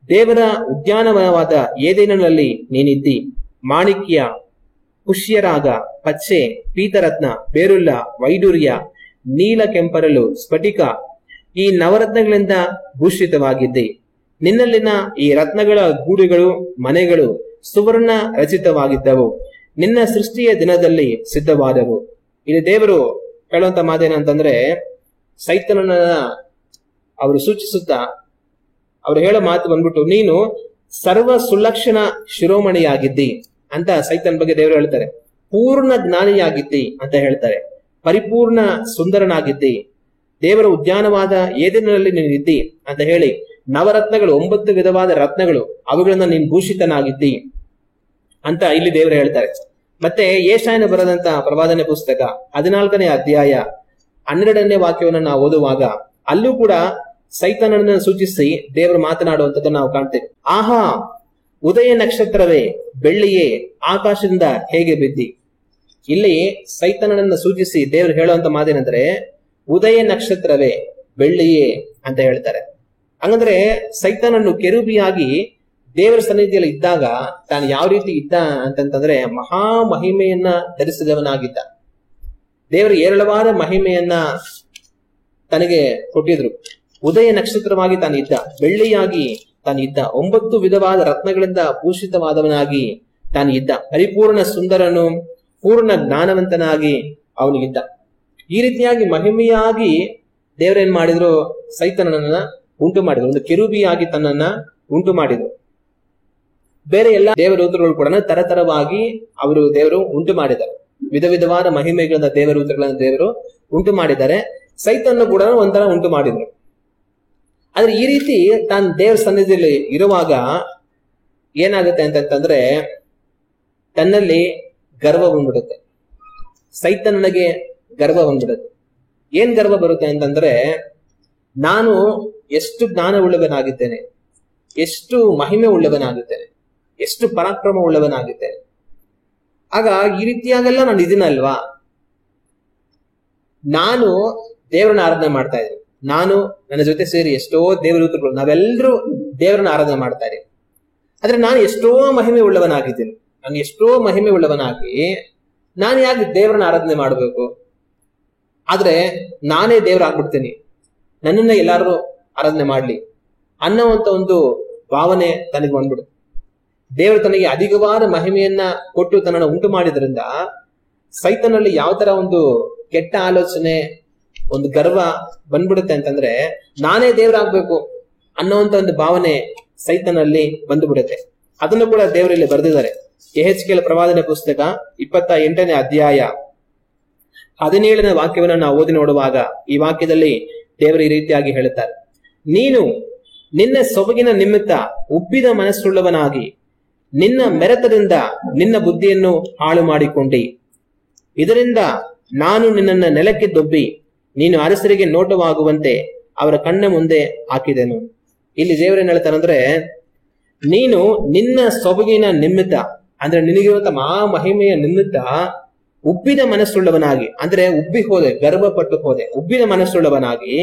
ದೇವರ ಉದ್ಯಾನವನವಾದ ಏದೇನಿನಲ್ಲಿ ನೀನಿದ್ದಿ. ಮಾಣಿಕ್ಯ, ಪುಷ್ಯರಾಗ, ಪಚ್ಚೆ, ಪೀತರತ್ನ, ಬೇರುಲ್ಲ, ವೈಡೂರ್ಯ, ನೀಲ ಕೆಂಪರಲು, ಸ್ಫಟಿಕ ಈ ನವರತ್ನಗಳಿಂದ ಭೂಷಿತವಾಗಿದ್ದೆ. ನಿನ್ನಲ್ಲಿನ ಈ ರತ್ನಗಳ ಗೂಡುಗಳು ಮನೆಗಳು ಸುವರ್ಣ ರಚಿತವಾಗಿದ್ದವು, ನಿನ್ನ ಸೃಷ್ಟಿಯ ದಿನದಲ್ಲಿ ಸಿದ್ಧವಾದವು. ಇಲ್ಲಿ ದೇವರು ಹೇಳುವಂತ ಮಾತೇನಂತಂದ್ರೆ ಸೈತಾನನ ಅವರು ಸೂಚಿಸುತ್ತಾ ಅವ್ರು ಹೇಳೋ ಮಾತು ಬಂದ್ಬಿಟ್ಟು ನೀನು ಸರ್ವ ಸುಲಕ್ಷಣ ಶಿರೋಮಣಿಯಾಗಿದ್ದಿ ಅಂತ ಸೈತಾನ್ ಬಗ್ಗೆ ದೇವರು ಹೇಳ್ತಾರೆ. ಪೂರ್ಣ ಜ್ಞಾನಿಯಾಗಿದ್ದಿ ಅಂತ ಹೇಳ್ತಾರೆ. ಪರಿಪೂರ್ಣ ಸುಂದರನಾಗಿದ್ದಿ, ದೇವರ ಉದ್ಯಾನವಾದ ಏದೇನಿನಲ್ಲಿ ನೀನಿದ್ದಿ ಅಂತ ಹೇಳಿ ನವರತ್ನಗಳು 9 ವಿಧವಾದ ರತ್ನಗಳು ಅವುಗಳನ್ನ ನೀನು ಭೂಷಿತನಾಗಿದ್ದಿ ಅಂತ ಇಲ್ಲಿ ದೇವರು ಹೇಳ್ತಾರೆ. ಮತ್ತೆ ಯೆಶಾಯನ ಬರೆದಂತ ಪ್ರವಾದನೆ ಪುಸ್ತಕ 14ನೇ ಅಧ್ಯಾಯ 12ನೇ ವಾಕ್ಯವನ್ನು ನಾವು ಓದುವಾಗ ಅಲ್ಲೂ ಕೂಡ ಸೈತಾನನನ್ನು ಸೂಚಿಸಿ ದೇವರು ಮಾತನಾಡುವಂಥದ್ದನ್ನು ನಾವು ಕಾಣ್ತೇವೆ. ಆಹಾ, ಉದಯ ನಕ್ಷತ್ರವೇ, ಬೆಳ್ಳಿಯೇ, ಆಕಾಶದಿಂದ ಹೇಗೆ ಬಿದ್ದಿ. ಇಲ್ಲಿ ಸೈತಾನನನ್ನು ಸೂಚಿಸಿ ದೇವರು ಹೇಳುವಂತ ಮಾತೇನಂದ್ರೆ ಉದಯ ನಕ್ಷತ್ರವೇ, ಬೆಳ್ಳಿಯೇ ಅಂತ ಹೇಳ್ತಾರೆ. ಹಂಗಂದ್ರೆ ಸೈತಾನನು ಕೆರೂಬಿಯಾಗಿ ದೇವರ ಸನ್ನಿಧಿಯಲ್ಲಿ ಇದ್ದಾಗ ತಾನು ಯಾವ ರೀತಿ ಇದ್ದ ಅಂತಂತಂದ್ರೆ ಮಹಾ ಮಹಿಮೆಯನ್ನ ಧರಿಸಿದವನಾಗಿದ್ದ. ದೇವರು ಏರಳವಾದ ಮಹಿಮೆಯನ್ನ ತನಗೆ ಕೊಟ್ಟಿದ್ರು. ಉದಯ ನಕ್ಷತ್ರವಾಗಿ ತಾನಿದ್ದ, ಬೆಳ್ಳಿಯಾಗಿ ತಾನಿದ್ದ, 9 ವಿಧವಾದ ರತ್ನಗಳಿಂದ ಭೂಷಿತವಾದವನಾಗಿ ತಾನಿದ್ದ, ಪರಿಪೂರ್ಣ ಸುಂದರನು, ಪೂರ್ಣ ಜ್ಞಾನವಂತನಾಗಿ ಅವನಿಗಿದ್ದ. ಈ ರೀತಿಯಾಗಿ ಮಹಿಮೆಯಾಗಿ ದೇವರೇನ್ ಮಾಡಿದ್ರು, ಸೈತಾನನನ್ನ ಉಂಟು ಮಾಡಿದ್ರು. ಒಂದು ಕೆರೂಬಿಯಾಗಿ ತನ್ನನ್ನ ಉಂಟು ಮಾಡಿದ್ರು. ಬೇರೆ ಎಲ್ಲ ದೇವದೂತರುಗಳು ಕೂಡ ತರತರವಾಗಿ ದೇವರು ಉಂಟು ಮಾಡಿದ್ದಾರೆ. ವಿಧ ವಿಧವಾದ ಮಹಿಮೆಗಳಿಂದ ದೇವದೂತರುಗಳನ್ನ ದೇವರು ಉಂಟು ಮಾಡಿದ್ದಾರೆ. ಸೈತಾನನ್ನು ಕೂಡ ಒಂಥರ ಉಂಟು ಮಾಡಿದ್ರು. ಆದ್ರೆ ಈ ರೀತಿ ತಾನು ದೇವರ ಸನ್ನಿಧಿಯಲ್ಲಿ ಇರುವಾಗ ಏನಾಗುತ್ತೆ ಅಂತಂತಂದ್ರೆ ತನ್ನಲ್ಲಿ ಗರ್ವ ಬಂದ್ಬಿಡುತ್ತೆ. ಸೈತಾನನಿಗೆ ಗರ್ವ ಬಂದ್ಬಿಡುತ್ತೆ. ಏನ್ ಗರ್ವ ಬರುತ್ತೆ ಅಂತಂದ್ರೆ ನಾನು ಎಷ್ಟು ಜ್ಞಾನ ಉಳ್ಳವನಾಗಿದ್ದೇನೆ, ಎಷ್ಟು ಮಹಿಮೆ ಉಳ್ಳವನಾಗಿದ್ದೇನೆ, ಎಷ್ಟು ಪರಾಕ್ರಮ ಉಳ್ಳವನಾಗಿದ್ದೇನೆ. ಆಗ ಈ ರೀತಿಯಾಗೆಲ್ಲ ನಾನು ಇದೀನಲ್ವಾ, ನಾನು ದೇವರನ್ನ ಆರಾಧನೆ ಮಾಡ್ತಾ ಇದ್ದೀನಿ. ನಾನು ನನ್ನ ಜೊತೆ ಸೇರಿ ಎಷ್ಟೋ ದೇವದೂತರು, ನಾವೆಲ್ಲರೂ ದೇವರನ್ನ ಆರಾಧನೆ ಮಾಡ್ತಾ ಇದ್ದೀವಿ. ಆದ್ರೆ ನಾನು ಎಷ್ಟೋ ಮಹಿಮೆ ಉಳ್ಳವನಾಗಿದ್ದೀನಿ. ನಾನು ಎಷ್ಟೋ ಮಹಿಮೆ ಉಳ್ಳವನಾಗಿ ನಾನು ಯಾಕೆ ದೇವರನ್ನ ಆರಾಧನೆ ಮಾಡಬೇಕು? ಆದ್ರೆ ನಾನೇ ದೇವರಾಗ್ಬಿಡ್ತೀನಿ, ನನ್ನನ್ನ ಎಲ್ಲಾರು ಆರಾಧನೆ ಮಾಡ್ಲಿ ಅನ್ನೋವಂತ ಒಂದು ಭಾವನೆ ತನಗೆ ಬಂದ್ಬಿಡುತ್ತೆ. ದೇವರು ತನಗೆ ಅಧಿಕವಾದ ಮಹಿಮೆಯನ್ನ ಕೊಟ್ಟು ತನ್ನನ್ನು ಉಂಟು ಮಾಡಿದ್ರಿಂದ ಸೈತನಲ್ಲಿ ಯಾವ ತರ ಒಂದು ಕೆಟ್ಟ ಆಲೋಚನೆ, ಒಂದು ಗರ್ವ ಬಂದ್ಬಿಡುತ್ತೆ ಅಂತಂದ್ರೆ ನಾನೇ ದೇವರಾಗ್ಬೇಕು ಅನ್ನೋಂತ ಒಂದು ಭಾವನೆ ಸೈತನಲ್ಲಿ ಬಂದು ಬಿಡುತ್ತೆ. ಅದನ್ನು ಕೂಡ ದೇವರಲ್ಲಿ ಬರೆದಿದ್ದಾರೆ. ಯೆಹೆಜ್ಕೇಲ ಪ್ರವಾದನೆ ಪುಸ್ತಕ 28ನೇ ಅಧ್ಯಾಯ 17ನೇ ವಾಕ್ಯವನ್ನು ನಾವು ಓದಿ ನೋಡುವಾಗ ಈ ವಾಕ್ಯದಲ್ಲಿ ದೇವರು ಈ ರೀತಿಯಾಗಿ ಹೇಳುತ್ತಾರೆ, ನೀನು ನಿನ್ನ ಸೊಬಗಿನ ನಿಮಿತ್ತ ಉಬ್ಬಿದ ಮನಸ್ಸುಳ್ಳವನಾಗಿ ನಿನ್ನ ಮೆರೆತದಿಂದ ನಿನ್ನ ಬುದ್ಧಿಯನ್ನು ಹಾಳು ಮಾಡಿಕೊಂಡಿ. ಇದರಿಂದ ನಾನು ನಿನ್ನನ್ನು ನೆಲಕ್ಕೆ ದೊಬ್ಬಿ ನೀನು ಅರಸರಿಗೆ ನೋಟವಾಗುವಂತೆ ಅವರ ಕಣ್ಣ ಮುಂದೆ ಹಾಕಿದೆನು. ಇಲ್ಲಿ ದೇವರೇನ್ ಹೇಳ್ತಾರಂದ್ರೆ, ನೀನು ನಿನ್ನ ಸೊಬಗಿನ ನಿಮಿತ್ತ ಅಂದ್ರೆ ನಿನಗಿರುವಂತ ಮಹಿಮೆಯ ನಿಮಿತ್ತ ಉಬ್ಬಿದ ಮನಸ್ಸುಳ್ಳವನಾಗಿ, ಅಂದ್ರೆ ಉಬ್ಬಿ ಹೋದೆ, ಗರ್ವಪಟ್ಟು ಹೋದೆ, ಉಬ್ಬಿದ ಮನಸ್ಸುಳ್ಳವನಾಗಿ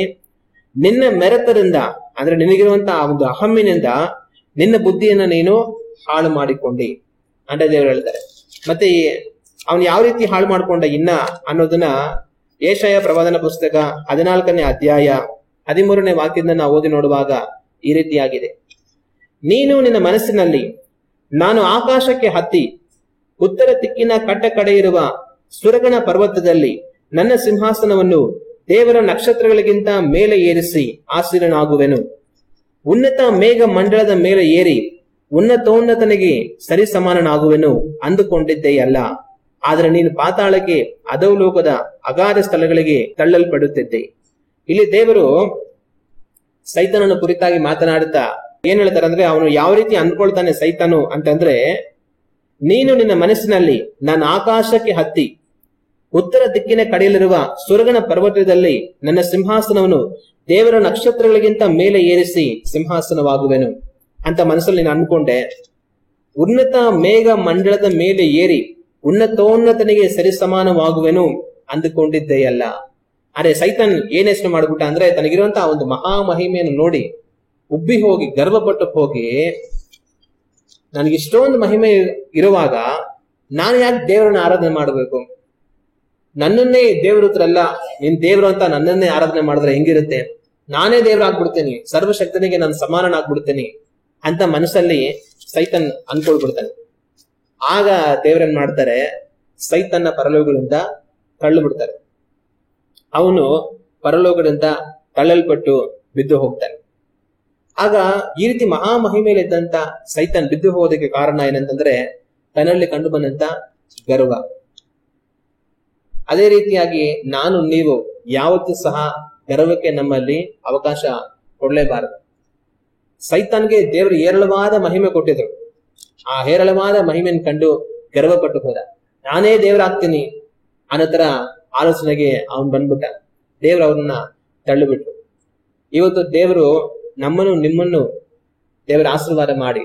ನಿನ್ನ ಮೆರೆತರಿಂದ ಅಂದ್ರೆ ನಿನಗಿರುವಂತಹ ಒಂದು ಅಹಮ್ಮಿನಿಂದ ನಿನ್ನ ಬುದ್ಧಿಯನ್ನ ನೀನು ಹಾಳು ಮಾಡಿಕೊಂಡಿ ಅಂತ ದೇವರು ಹೇಳ್ತಾರೆ. ಮತ್ತೆ ಅವನು ಯಾವ ರೀತಿ ಹಾಳು ಮಾಡ್ಕೊಂಡ ಇನ್ನ ಅನ್ನೋದನ್ನ ಯೆಶಾಯ ಪ್ರವಾದನ ಪುಸ್ತಕ 14ನೇ ಅಧ್ಯಾಯ 13ನೇ ವಾಕ್ಯದಿಂದ ನಾವು ಓದಿ ನೋಡುವಾಗ ಈ ರೀತಿಯಾಗಿದೆ, ನೀನು ನಿನ್ನ ಮನಸ್ಸಿನಲ್ಲಿ ನಾನು ಆಕಾಶಕ್ಕೆ ಹತ್ತಿ ಉತ್ತರ ದಿಕ್ಕಿನ ಕಟ್ಟ ಕಡೆ ಇರುವ ಸುರಗಣ ಪರ್ವತದಲ್ಲಿ ನನ್ನ ಸಿಂಹಾಸನವನ್ನು ದೇವರ ನಕ್ಷತ್ರಗಳಿಗಿಂತ ಮೇಲೆ ಏರಿಸಿ ಆಸೀನನಾಗುವೆನು. ಉನ್ನತ ಮೇಘ ಮಂಡಳದ ಮೇಲೆ ಏರಿ ಉನ್ನತೋನ್ನತನಿಗೆ ಸರಿ ಸಮಾನನಾಗುವೆನು ಅಂದುಕೊಂಡಿದ್ದೆಯಲ್ಲ. ಆದ್ರೆ ನೀನು ಪಾತಾಳಕ್ಕೆ ಅಧೋಲೋಕದ ಅಗಾಧ ಸ್ಥಳಗಳಿಗೆ ತಳ್ಳಲ್ಪಡುತ್ತಿದ್ದೆ. ಇಲ್ಲಿ ದೇವರು ಸೈತನನ್ನು ಕುರಿತಾಗಿ ಮಾತನಾಡುತ್ತಾ ಏನ್ ಹೇಳ್ತಾರೆ ಅಂದ್ರೆ, ಅವನು ಯಾವ ರೀತಿ ಅಂದ್ಕೊಳ್ತಾನೆ ಸೈತನು ಅಂತಂದ್ರೆ, ನೀನು ನಿನ್ನ ಮನಸ್ಸಿನಲ್ಲಿ ನಾನು ಆಕಾಶಕ್ಕೆ ಹತ್ತಿ ಉತ್ತರ ದಿಕ್ಕಿನ ಕಡೆಯಲ್ಲಿರುವ ಸುರಗಣ ಪರ್ವತದಲ್ಲಿ ನನ್ನ ಸಿಂಹಾಸನವನ್ನು ದೇವರ ನಕ್ಷತ್ರಗಳಿಗಿಂತ ಮೇಲೆ ಏರಿಸಿ ಸಿಂಹಾಸನವಾಗುವೆನು ಅಂತ ಮನಸ್ಸಲ್ಲಿ ನಾನು ಅನ್ಕೊಂಡೆ. ಉನ್ನತ ಮೇಘ ಮಂಡಳದ ಮೇಲೆ ಏರಿ ಉನ್ನತೋನ್ನತನಿಗೆ ಸರಿಸಮಾನವಾಗುವೆನು ಅಂದುಕೊಂಡಿದ್ದೆಯಲ್ಲ. ಅರೆ ಸೈತನ್ ಏನ್ ಯೋಚನೆ ಮಾಡ್ಬಿಟ್ಟ ಅಂದ್ರೆ, ತನಗಿರುವಂತಹ ಒಂದು ಮಹಾ ಮಹಿಮೆಯನ್ನು ನೋಡಿ ಉಬ್ಬಿ ಹೋಗಿ ಗರ್ವಪಟ್ಟು ಹೋಗಿ, ನನಗಿಷ್ಟೊಂದು ಮಹಿಮೆ ಇರುವಾಗ ನಾನು ಯಾಕೆ ದೇವರನ್ನ ಆರಾಧನೆ ಮಾಡಬೇಕು? ನನ್ನನ್ನೇ ದೇವರುತ್ರಲ್ಲ, ನೀನ್ ದೇವರು ಅಂತ ನನ್ನನ್ನೇ ಆರಾಧನೆ ಮಾಡಿದ್ರೆ ಹೆಂಗಿರುತ್ತೆ? ನಾನೇ ದೇವರಾಗ್ಬಿಡ್ತೇನೆ, ಸರ್ವಶಕ್ತನಿಗೆ ನಾನು ಸಮಾನನಾಗ್ಬಿಡ್ತೇನೆ ಅಂತ ಮನಸ್ಸಲ್ಲಿ ಸೈತನ್ ಅನ್ಕೊಳ್ಬಿಡ್ತಾನೆ. ಆಗ ದೇವರನ್ನ ಮಾಡ್ತಾರೆ, ಸೈತನ್ನ ಪರಲೋಕಗಳಿಂದ ತಳ್ಳು ಬಿಡ್ತಾರೆ. ಅವನು ಪರಲೋಕದಿಂದ ತಳ್ಳಲ್ಪಟ್ಟು ಬಿದ್ದು ಹೋಗ್ತಾನೆ. ಆಗ ಈ ರೀತಿ ಮಹಾಮಹಿಮೆಯಲ್ಲಿದ್ದಂತ ಸೈತನ್ ಬಿದ್ದು ಹೋಗೋದಕ್ಕೆ ಕಾರಣ ಏನಂತಂದ್ರೆ, ತನ್ನಲ್ಲಿ ಕಂಡು ಬಂದಂತ ಗರ್ವ. ಅದೇ ರೀತಿಯಾಗಿ ನಾನು ನೀವು ಯಾವತ್ತೂ ಸಹ ಗರ್ವಕ್ಕೆ ನಮ್ಮಲ್ಲಿ ಅವಕಾಶ ಕೊಡ್ಲೇಬಾರದು. ಸೈತಾನ್ಗೆ ದೇವರು ಹೇರಳವಾದ ಮಹಿಮೆ ಕೊಟ್ಟಿದ್ರು. ಆ ಹೇರಳವಾದ ಮಹಿಮೆಯನ್ನು ಕಂಡು ಗರ್ವಪಟ್ಟು ಹೋದ. ನಾನೇ ದೇವರಾಗ್ತೀನಿ ಅನ್ನೋ ತರ ಆಲೋಚನೆಗೆ ಅವನ್ ಬಂದ್ಬಿಟ್ಟ. ದೇವರು ಅವ್ರನ್ನ ತಳ್ಳಿಬಿಟ್ರು. ಇವತ್ತು ದೇವರು ನಮ್ಮನ್ನು ನಿಮ್ಮನ್ನು ದೇವರ ಆಶೀರ್ವಾದ ಮಾಡಿ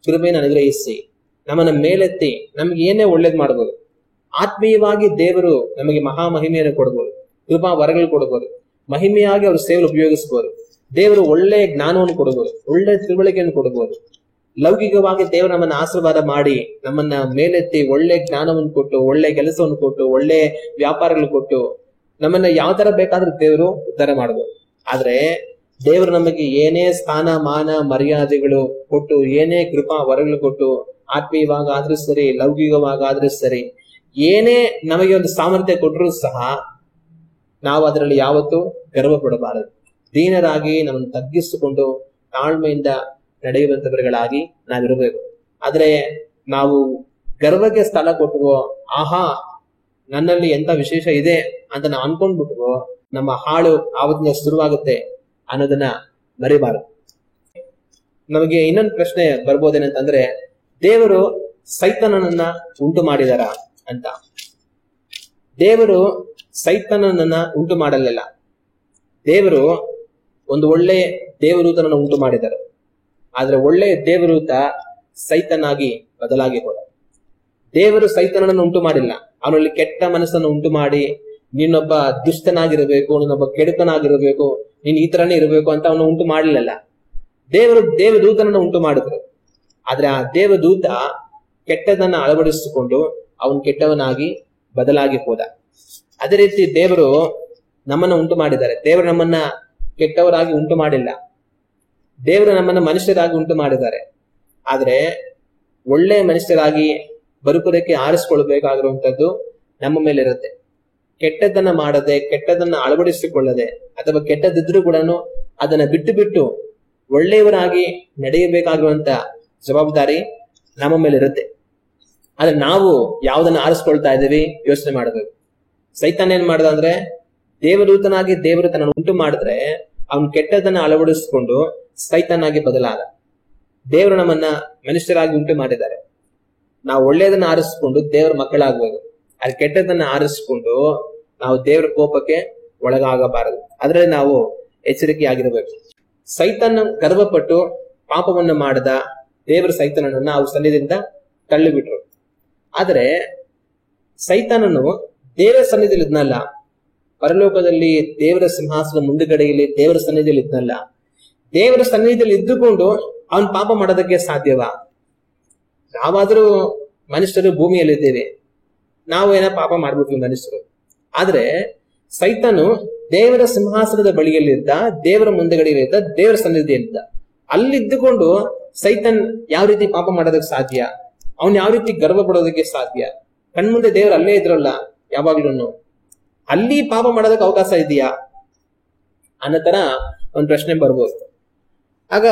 ಕೃಪೆಯನ್ನು ಅನುಗ್ರಹಿಸಿ ನಮ್ಮನ್ನ ಮೇಲೆತ್ತಿ ನಮ್ಗೆ ಏನೇ ಒಳ್ಳೇದ್ ಮಾಡ್ಬೋದು. ಆತ್ಮೀಯವಾಗಿ ದೇವರು ನಮಗೆ ಮಹಾ ಮಹಿಮೆಯನ್ನು ಕೊಡ್ಬೋದು, ಕೃಪಾ ವರಗಳು ಕೊಡ್ಬೋದು, ಮಹಿಮೆಯಾಗಿ ಅವ್ರ ಸೇವೆ ಉಪಯೋಗಿಸ್ಬೋದು. ದೇವರು ಒಳ್ಳೆ ಜ್ಞಾನವನ್ನು ಕೊಡ್ಬೋದು, ಒಳ್ಳೆ ತಿಳುವಳಿಕೆಯನ್ನು ಕೊಡ್ಬೋದು. ಲೌಕಿಕವಾಗಿ ದೇವರು ನಮ್ಮನ್ನ ಆಶೀರ್ವಾದ ಮಾಡಿ ನಮ್ಮನ್ನ ಮೇಲೆತ್ತಿ ಒಳ್ಳೆ ಜ್ಞಾನವನ್ನು ಕೊಟ್ಟು, ಒಳ್ಳೆ ಕೆಲಸವನ್ನು ಕೊಟ್ಟು, ಒಳ್ಳೆ ವ್ಯಾಪಾರಗಳು ಕೊಟ್ಟು ನಮ್ಮನ್ನ ಯಾವ ತರ ಬೇಕಾದ್ರೂ ದೇವರು ಉದ್ಧಾರ ಮಾಡ್ಬೋದು. ಆದ್ರೆ ದೇವರು ನಮಗೆ ಏನೇ ಸ್ಥಾನ ಮಾನ ಮರ್ಯಾದೆಗಳು ಕೊಟ್ಟು, ಏನೇ ಕೃಪಾ ವರಗಳು ಕೊಟ್ಟು, ಆತ್ಮೀಯವಾಗಾದ್ರೂ ಸರಿ, ಲೌಕಿಕವಾಗಾದ್ರೂ ಸರಿ, ಏನೇ ನಮಗೆ ಒಂದು ಸಾಮರ್ಥ್ಯ ಕೊಟ್ಟರೂ ಸಹ ನಾವು ಅದರಲ್ಲಿ ಯಾವತ್ತೂ ಗರ್ವ ಪಡಬಾರದು. ದೀನರಾಗಿ ನಮ್ಮನ್ನು ತಗ್ಗಿಸಿಕೊಂಡು ತಾಳ್ಮೆಯಿಂದ ನಡೆಯುವಂತವರುಗಳಾಗಿ ನಾವಿರಬೇಕು. ಆದ್ರೆ ನಾವು ಗರ್ವಕ್ಕೆ ಸ್ಥಳ ಕೊಟ್ಟುವೋ, ಆಹಾ ನನ್ನಲ್ಲಿ ಎಂತ ವಿಶೇಷ ಇದೆ ಅಂತ ನಾವು ಅನ್ಕೊಂಡ್ಬಿಟ್ವೋ, ನಮ್ಮ ಹಾಳು ಆವತ್ತಿನ ಶುರುವಾಗುತ್ತೆ ಅನ್ನೋದನ್ನ ಮರಿಬಾರದು. ನಮಗೆ ಇನ್ನೊಂದು ಪ್ರಶ್ನೆ ಬರ್ಬೋದೇನಂತಂದ್ರೆ, ದೇವರು ಸೈತಾನನನ್ನ ಉಂಟು ಮಾಡಿದಾರ ಅಂತ. ದೇವರು ಸೈತಾನನನ್ನ ಉಂಟು ಮಾಡಲಿಲ್ಲ. ದೇವರು ಒಂದು ಒಳ್ಳೆ ದೇವದೂತನನ್ನು ಉಂಟು ಮಾಡಿದರು. ಆದ್ರೆ ಒಳ್ಳೆ ದೇವದೂತ ಸೈತನಾಗಿ ಬದಲಾಗಿ ಹೋದ. ದೇವರು ಸೈತನನ್ನು ಉಂಟು ಮಾಡಿಲ್ಲ, ಅವನಲ್ಲಿ ಕೆಟ್ಟ ಮನಸ್ಸನ್ನು ಉಂಟು ಮಾಡಿ ನೀನೊಬ್ಬ ದುಷ್ಟನಾಗಿರಬೇಕು, ನೀನೊಬ್ಬ ಕೆಡುಕನಾಗಿರಬೇಕು, ನೀನ್ ಈ ತರನೇ ಇರಬೇಕು ಅಂತ ಅವನು ಉಂಟು ಮಾಡಲಿಲ್ಲ. ದೇವದೂತನನ್ನು ಉಂಟು ಮಾಡಿದ್ರು. ಆದ್ರೆ ಆ ದೇವದೂತ ಕೆಟ್ಟದನ್ನ ಅಳವಡಿಸಿಕೊಂಡು ಅವನು ಕೆಟ್ಟವನಾಗಿ ಬದಲಾಗಿ ಹೋದ. ಅದೇ ರೀತಿ ದೇವರು ನಮ್ಮನ್ನ ಉಂಟು ಮಾಡಿದ್ದಾರೆ. ದೇವರು ನಮ್ಮನ್ನ ಕೆಟ್ಟವರಾಗಿ ಉಂಟು ಮಾಡಿಲ್ಲ. ದೇವರು ನಮ್ಮನ್ನ ಮನುಷ್ಯರಾಗಿ ಉಂಟು ಮಾಡಿದ್ದಾರೆ. ಆದ್ರೆ ಒಳ್ಳೆ ಮನುಷ್ಯರಾಗಿ ಬದುಕುವುದಕ್ಕೆ ಆರಿಸಿಕೊಳ್ಬೇಕಾಗಿರುವಂತದ್ದು ನಮ್ಮ ಮೇಲೆ ಇರುತ್ತೆ. ಕೆಟ್ಟದನ್ನ ಮಾಡದೆ, ಕೆಟ್ಟದನ್ನ ಅಳವಡಿಸಿಕೊಳ್ಳದೆ, ಅಥವಾ ಕೆಟ್ಟದಿದ್ರು ಕೂಡ ಅದನ್ನ ಬಿಟ್ಟು ಒಳ್ಳೆಯವರಾಗಿ ನಡೆಯಬೇಕಾಗಿರುವಂತ ಜವಾಬ್ದಾರಿ ನಮ್ಮ ಮೇಲೆ ಇರುತ್ತೆ. ಆದ್ರೆ ನಾವು ಯಾವುದನ್ನ ಆರಿಸ್ಕೊಳ್ತಾ ಇದ್ದೀವಿ ಯೋಚನೆ ಮಾಡಬೇಕು. ಸೈತಾನ್ ಏನ್ ಮಾಡ್ದ ಅಂದ್ರೆ, ದೇವದೂತನಾಗಿ ದೇವರು ತನ್ನನ್ನು ಉಂಟು ಮಾಡಿದ್ರೆ ಅವನು ಕೆಟ್ಟದನ್ನ ಅಳವಡಿಸಿಕೊಂಡು ಸೈತಾನಾಗಿ ಬದಲಾದ. ದೇವರು ನಮ್ಮನ್ನ ಮನುಷ್ಯರಾಗಿ ಉಂಟು ಮಾಡಿದ್ದಾರೆ. ನಾವು ಒಳ್ಳೆಯದನ್ನ ಆರಿಸಿಕೊಂಡು ದೇವರ ಮಕ್ಕಳಾಗಬೇಕು. ಅದು ಕೆಟ್ಟದನ್ನ ಆರಿಸಿಕೊಂಡು ನಾವು ದೇವರ ಕೋಪಕ್ಕೆ ಒಳಗಾಗಬಾರದು. ಅದರಲ್ಲಿ ನಾವು ಎಚ್ಚರಿಕೆಯಾಗಿರಬೇಕು. ಸೈತಾನ ಗರ್ವಪಟ್ಟು ಪಾಪವನ್ನು ಮಾಡದ ದೇವರ ಸೈತಾನನನ್ನ ನಾವು ಸನ್ನಿಧಿಯಿಂದ ತಳ್ಳಿಬಿಟ್ರು. ಆದ್ರೆ ಸೈತಾನನು ದೇವರ ಸನ್ನಿಧಿಯಲ್ಲಿ ಇದ್ನಲ್ಲ, ಪರಲೋಕದಲ್ಲಿ ದೇವರ ಸಿಂಹಾಸನ ಮುಂದುಗಡೆಯಲ್ಲಿ ದೇವರ ಸನ್ನಿಧಿಯಲ್ಲಿ ಇದ್ನಲ್ಲ, ದೇವರ ಸನ್ನಿಧಿಯಲ್ಲಿ ಇದ್ದುಕೊಂಡು ಅವನ್ ಪಾಪ ಮಾಡೋದಕ್ಕೆ ಸಾಧ್ಯವಾ? ನಾವಾದ್ರೂ ಮನುಷ್ಯರು ಭೂಮಿಯಲ್ಲಿದ್ದೇವೆ, ನಾವು ಏನೋ ಪಾಪ ಮಾಡ್ಬಿಟ್ವಿ ಮನುಷ್ಯರು. ಆದ್ರೆ ಸೈತಾನು ದೇವರ ಸಿಂಹಾಸನದ ಬಳಿಯಲ್ಲಿದ್ದ, ದೇವರ ಮುಂದೆಗಡೆಯಲ್ಲಿದ್ದ, ದೇವರ ಸನ್ನಿಧಿಯಲ್ಲಿದ್ದ. ಅಲ್ಲಿದ್ದುಕೊಂಡು ಸೈತಾನ್ ಯಾವ ರೀತಿ ಪಾಪ ಮಾಡೋದಕ್ಕೆ ಸಾಧ್ಯ? ಅವನ್ ಯಾವ ರೀತಿ ಗರ್ವ ಪಡೋದಕ್ಕೆ ಸಾಧ್ಯ? ಕಣ್ಮುಂದೆ ದೇವರು ಅಲ್ಲೇ ಇದ್ರಲ್ಲ ಯಾವಾಗ್ಲೂ, ಅಲ್ಲಿ ಪಾಪ ಮಾಡೋದಕ್ಕೆ ಅವಕಾಶ ಇದೆಯಾ ಅನ್ನೋ ತರ ಒಂದ್ ಪ್ರಶ್ನೆ ಬರ್ಬೋದು. ಆಗ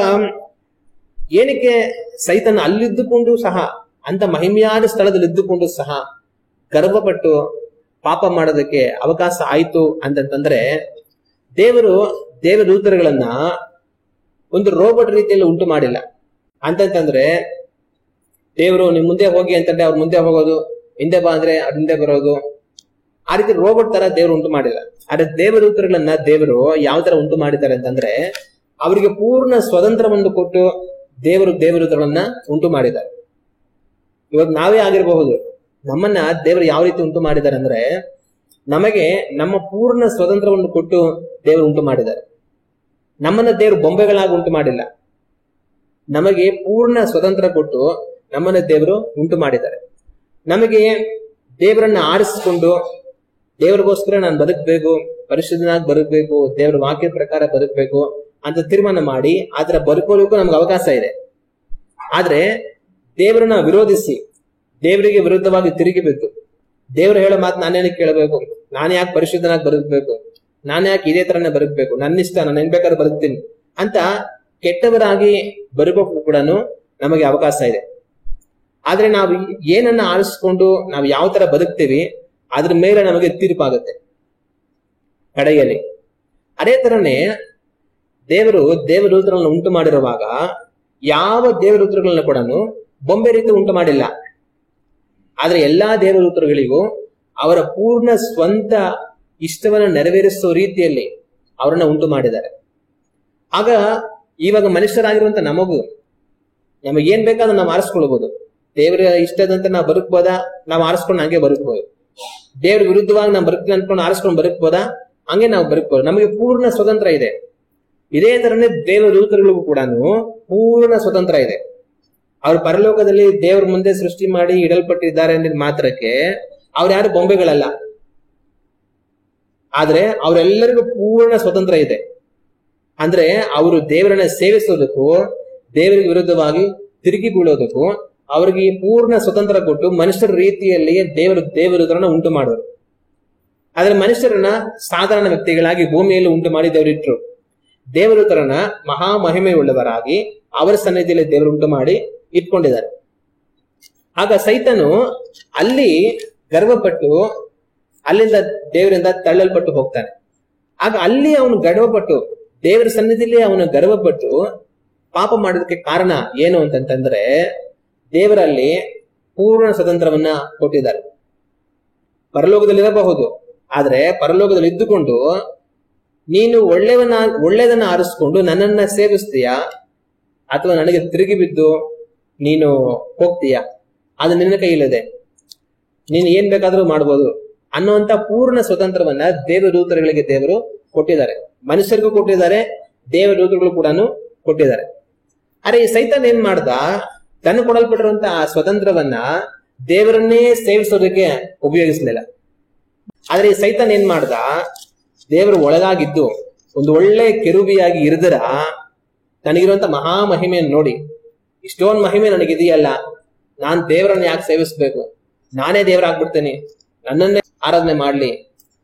ಏನಕ್ಕೆ ಸೈತಾನ ಅಲ್ಲಿದ್ದುಕೊಂಡು ಸಹ, ಅಂತ ಮಹಿಮೆಯಾದ ಸ್ಥಳದಲ್ಲಿ ಇದ್ದುಕೊಂಡು ಸಹ ಗರ್ವಪಟ್ಟು ಪಾಪ ಮಾಡೋದಕ್ಕೆ ಅವಕಾಶ ಆಯ್ತು ಅಂತಂತಂದ್ರೆ, ದೇವರು ದೇವದೂತರುಗಳನ್ನ ಒಂದು ರೋಬೋಟ್ ರೀತಿಯಲ್ಲಿ ಉಂಟು ಮಾಡಿಲ್ಲ. ಅಂತಂತಂದ್ರೆ ದೇವರು ನಿಮ್ ಮುಂದೆ ಹೋಗಿ ಅಂತಂದ್ರೆ ಅವ್ರ ಮುಂದೆ ಹೋಗೋದು, ಹಿಂದೆ ಬಾ ಅಂದ್ರೆ ಅವ್ರ ಹಿಂದೆ ಬರೋದು, ಆ ರೀತಿ ರೋಬೋಟ್ ತರ ದೇವರು ಉಂಟು ಮಾಡಿಲ್ಲ. ಆದ್ರೆ ದೇವದೂತರುಗಳನ್ನ ದೇವರು ಯಾವ ತರ ಉಂಟು ಮಾಡಿದ್ದಾರೆ ಅಂತಂದ್ರೆ, ಅವರಿಗೆ ಪೂರ್ಣ ಸ್ವತಂತ್ರವನ್ನು ಕೊಟ್ಟು ದೇವದೂತರನ್ನ ಉಂಟು ಮಾಡಿದ್ದಾರೆ. ಇವತ್ತು ನಾವೇ ಆಗಿರಬಹುದು, ನಮ್ಮನ್ನ ದೇವರು ಯಾವ ರೀತಿ ಉಂಟು ಮಾಡಿದ್ದಾರೆ ಅಂದ್ರೆ, ನಮಗೆ ನಮ್ಮ ಪೂರ್ಣ ಸ್ವತಂತ್ರವನ್ನು ಕೊಟ್ಟು ದೇವರು ಉಂಟು ಮಾಡಿದ್ದಾರೆ. ನಮ್ಮನ್ನ ದೇವರು ಬೊಂಬೆಗಳಾಗಿ ಉಂಟು ಮಾಡಿಲ್ಲ. ನಮಗೆ ಪೂರ್ಣ ಸ್ವತಂತ್ರ ಕೊಟ್ಟು ನಮ್ಮನ್ನ ದೇವರು ಉಂಟು ಮಾಡಿದ್ದಾರೆ. ನಮಗೆ ದೇವರನ್ನ ಆರಿಸಿಕೊಂಡು ದೇವರಿಗೋಸ್ಕರ ನಾನು ಬದುಕಬೇಕು, ಪರಿಶುದ್ಧನಾಗಿ ಬದುಕಬೇಕು, ದೇವರ ವಾಕ್ಯ ಪ್ರಕಾರ ಬದುಕಬೇಕು ಅಂತ ತೀರ್ಮಾನ ಮಾಡಿ ಆತರ ಬದುಕೋದಕ್ಕೂ ನಮ್ಗೆ ಅವಕಾಶ ಇದೆ. ಆದ್ರೆ ದೇವರನ್ನ ವಿರೋಧಿಸಿ ದೇವರಿಗೆ ವಿರುದ್ಧವಾಗಿ ತಿರುಗಿಬೇಕು, ದೇವರು ಹೇಳೋ ಮಾತು ನಾನೇನಕ್ಕೆ ಕೇಳಬೇಕು, ನಾನು ಯಾಕೆ ಪರಿಶುದ್ಧನಾಗಿ ಬದುಕಬೇಕು, ನಾನು ಯಾಕೆ ಇದೇ ತರನೇ ಬದುಕಬೇಕು, ನನ್ನಿಷ್ಟ, ನಾನು ಹೆಂಗ್ ಬೇಕಾದ್ರೂ ಬದುಕ್ತೀನಿ ಅಂತ ಕೆಟ್ಟವರಾಗಿ ಬದುಕೋಕ್ಕೂ ಕೂಡ ನಮಗೆ ಅವಕಾಶ ಇದೆ. ಆದ್ರೆ ನಾವು ಏನನ್ನ ಆರಿಸ್ಕೊಂಡು ನಾವು ಯಾವ ತರ ಬದುಕ್ತೀವಿ ಅದ್ರ ಮೇಲೆ ನಮಗೆ ತೀರ್ಪಾಗುತ್ತೆ ಕಡೆಯಲ್ಲಿ. ಅದೇ ತರನೇ ದೇವದೂತರನ್ನು ಉಂಟು ಮಾಡಿರುವಾಗ ಯಾವ ದೇವದೂತರುಗಳನ್ನ ಕೂಡ ಬೊಂಬೆ ರೀತಿ ಉಂಟು ಮಾಡಿಲ್ಲ. ಆದ್ರೆ ಎಲ್ಲಾ ದೇವದೂತರುಗಳಿಗೂ ಅವರ ಪೂರ್ಣ ಸ್ವಂತ ಇಷ್ಟವನ್ನ ನೆರವೇರಿಸುವ ರೀತಿಯಲ್ಲಿ ಅವರನ್ನ ಉಂಟು ಮಾಡಿದ್ದಾರೆ. ಆಗ ಇವಾಗ ಮನುಷ್ಯರಾಗಿರುವಂತ ನಮಗೆ ಏನ್ ಬೇಕಾದ್ರೆ ನಾವು ಆರಿಸ್ಕೊಳ್ಬಹುದು. ದೇವರ ಇಷ್ಟದಂತ ನಾವು ಬದುಕ್ಬೋದಾ? ನಾವು ಆರಿಸ್ಕೊಂಡು ಹಂಗೆ ಬದುಕ್ಬೋದು. ದೇವ್ರ ವಿರುದ್ಧವಾಗಿ ನಾವು ಬದುಕ್ತೀನಿ ಅನ್ಕೊಂಡು ಆರಿಸ್ಕೊಂಡು ಬದುಕ್ಬೋದಾ? ಹಂಗೆ ನಾವು ಬದುಕ್ಬೋದು. ನಮಗೆ ಪೂರ್ಣ ಸ್ವತಂತ್ರ ಇದೆ. ಇದೇ ತರನೇ ದೇವದೂತರಿಗಳಿಗೂ ಕೂಡ ಪೂರ್ಣ ಸ್ವತಂತ್ರ ಇದೆ. ಅವ್ರು ಪರಲೋಕದಲ್ಲಿ ದೇವ್ರ ಮುಂದೆ ಸೃಷ್ಟಿ ಮಾಡಿ ಇಡಲ್ಪಟ್ಟಿದ್ದಾರೆ ಅಂದಿದ್ ಮಾತ್ರಕ್ಕೆ ಅವ್ರು ಯಾರು ಬೊಂಬೆಗಳಲ್ಲ. ಆದ್ರೆ ಅವರೆಲ್ಲರಿಗೂ ಪೂರ್ಣ ಸ್ವತಂತ್ರ ಇದೆ. ಅಂದ್ರೆ ಅವರು ದೇವರನ್ನ ಸೇವಿಸೋದಕ್ಕೂ ದೇವರಿಗೆ ವಿರುದ್ಧವಾಗಿ ತಿರುಗಿ ಬೀಳೋದಕ್ಕೂ ಅವ್ರಿಗೆ ಪೂರ್ಣ ಸ್ವತಂತ್ರ ಕೊಟ್ಟು ಮನುಷ್ಯರ ರೀತಿಯಲ್ಲಿ ದೇವದೂತರನ್ನ ಉಂಟು ಮಾಡೋರು. ಆದ್ರೆ ಮನುಷ್ಯರನ್ನ ಸಾಧಾರಣ ವ್ಯಕ್ತಿಗಳಾಗಿ ಭೂಮಿಯಲ್ಲಿ ಉಂಟು ಮಾಡಿ ದೇವರಿಟ್ರು. ದೇವದೂತರನ್ನ ಮಹಾ ಮಹಿಮೆಯುಳ್ಳವರಾಗಿ ಅವರ ಸನ್ನಿಧಿಯಲ್ಲಿ ದೇವರು ಉಂಟು ಮಾಡಿ ಇಟ್ಕೊಂಡಿದ್ದಾರೆ. ಆಗ ಸೈತನು ಅಲ್ಲಿ ಗರ್ವಪಟ್ಟು ಅಲ್ಲಿಂದ ದೇವರಿಂದ ತಳ್ಳಲ್ಪಟ್ಟು ಹೋಗ್ತಾನೆ. ಆಗ ಅಲ್ಲಿ ಅವನು ಗರ್ವಪಟ್ಟು ದೇವರ ಸನ್ನಿಧಿಯಲ್ಲಿ ಅವನು ಗರ್ವಪಟ್ಟು ಪಾಪ ಮಾಡೋದಕ್ಕೆ ಕಾರಣ ಏನು ಅಂತಂತಂದ್ರೆ, ದೇವರಲ್ಲಿ ಪೂರ್ಣ ಸ್ವತಂತ್ರವನ್ನ ಕೊಟ್ಟಿದ್ದಾರೆ. ಪರಲೋಕದಲ್ಲಿ ಇರಬಹುದು, ಆದ್ರೆ ಪರಲೋಕದಲ್ಲಿ ಇದ್ದುಕೊಂಡು ನೀನು ಒಳ್ಳೆಯದನ್ನ ಆರಿಸ್ಕೊಂಡು ನನ್ನನ್ನ ಸೇವಿಸ್ತೀಯಾ ಅಥವಾ ನನಗೆ ತಿರುಗಿ ಬಿದ್ದು ನೀನು ಹೋಗ್ತೀಯಾ? ಅದು ನಿನ್ನ ಕೈಯಿಲ್ಲದೆ. ನೀನು ಏನ್ ಬೇಕಾದ್ರೂ ಮಾಡ್ಬೋದು. ಅನ್ನುವಂತ ಪೂರ್ಣ ಸ್ವತಂತ್ರವನ್ನ ದೇವದೂತರುಗಳಿಗೆ ದೇವರು ಕೊಟ್ಟಿದ್ದಾರೆ. ಮನುಷ್ಯರಿಗೂ ಕೊಟ್ಟಿದ್ದಾರೆ, ದೇವದೂತರುಗಳು ಕೂಡ ಕೊಟ್ಟಿದ್ದಾರೆ. ಅರೆ ಈ ಸೈತಾನ್ ಏನ್ ಮಾಡ್ದ, ತನ್ನ ಕೊಡಲ್ಪಟ್ಟಿರುವಂತ ಆ ಸ್ವತಂತ್ರವನ್ನ ದೇವರನ್ನೇ ಸೇವಿಸೋದಕ್ಕೆ ಉಪಯೋಗಿಸಲಿಲ್ಲ. ಆದ್ರೆ ಈ ಸೈತಾನ್ ಏನ್ ಮಾಡ್ದ, ದೇವರ ಒಳಗಾಗಿದ್ದು ಒಂದು ಒಳ್ಳೆ ಕೆರೂಬಿಯಾಗಿ ಇರಿದರ ತನಗಿರುವಂತ ಮಹಾಮಹಿಮೆಯನ್ನು ನೋಡಿ, ಇಷ್ಟೊಂದು ಮಹಿಮೆ ನನಗಿದೆಯಲ್ಲ, ನಾನ್ ದೇವರನ್ನ ಯಾಕೆ ಸೇವಿಸ್ಬೇಕು, ನಾನೇ ದೇವರಾಗ್ಬಿಡ್ತೇನೆ, ನನ್ನನ್ನೇ ಆರಾಧನೆ ಮಾಡ್ಲಿ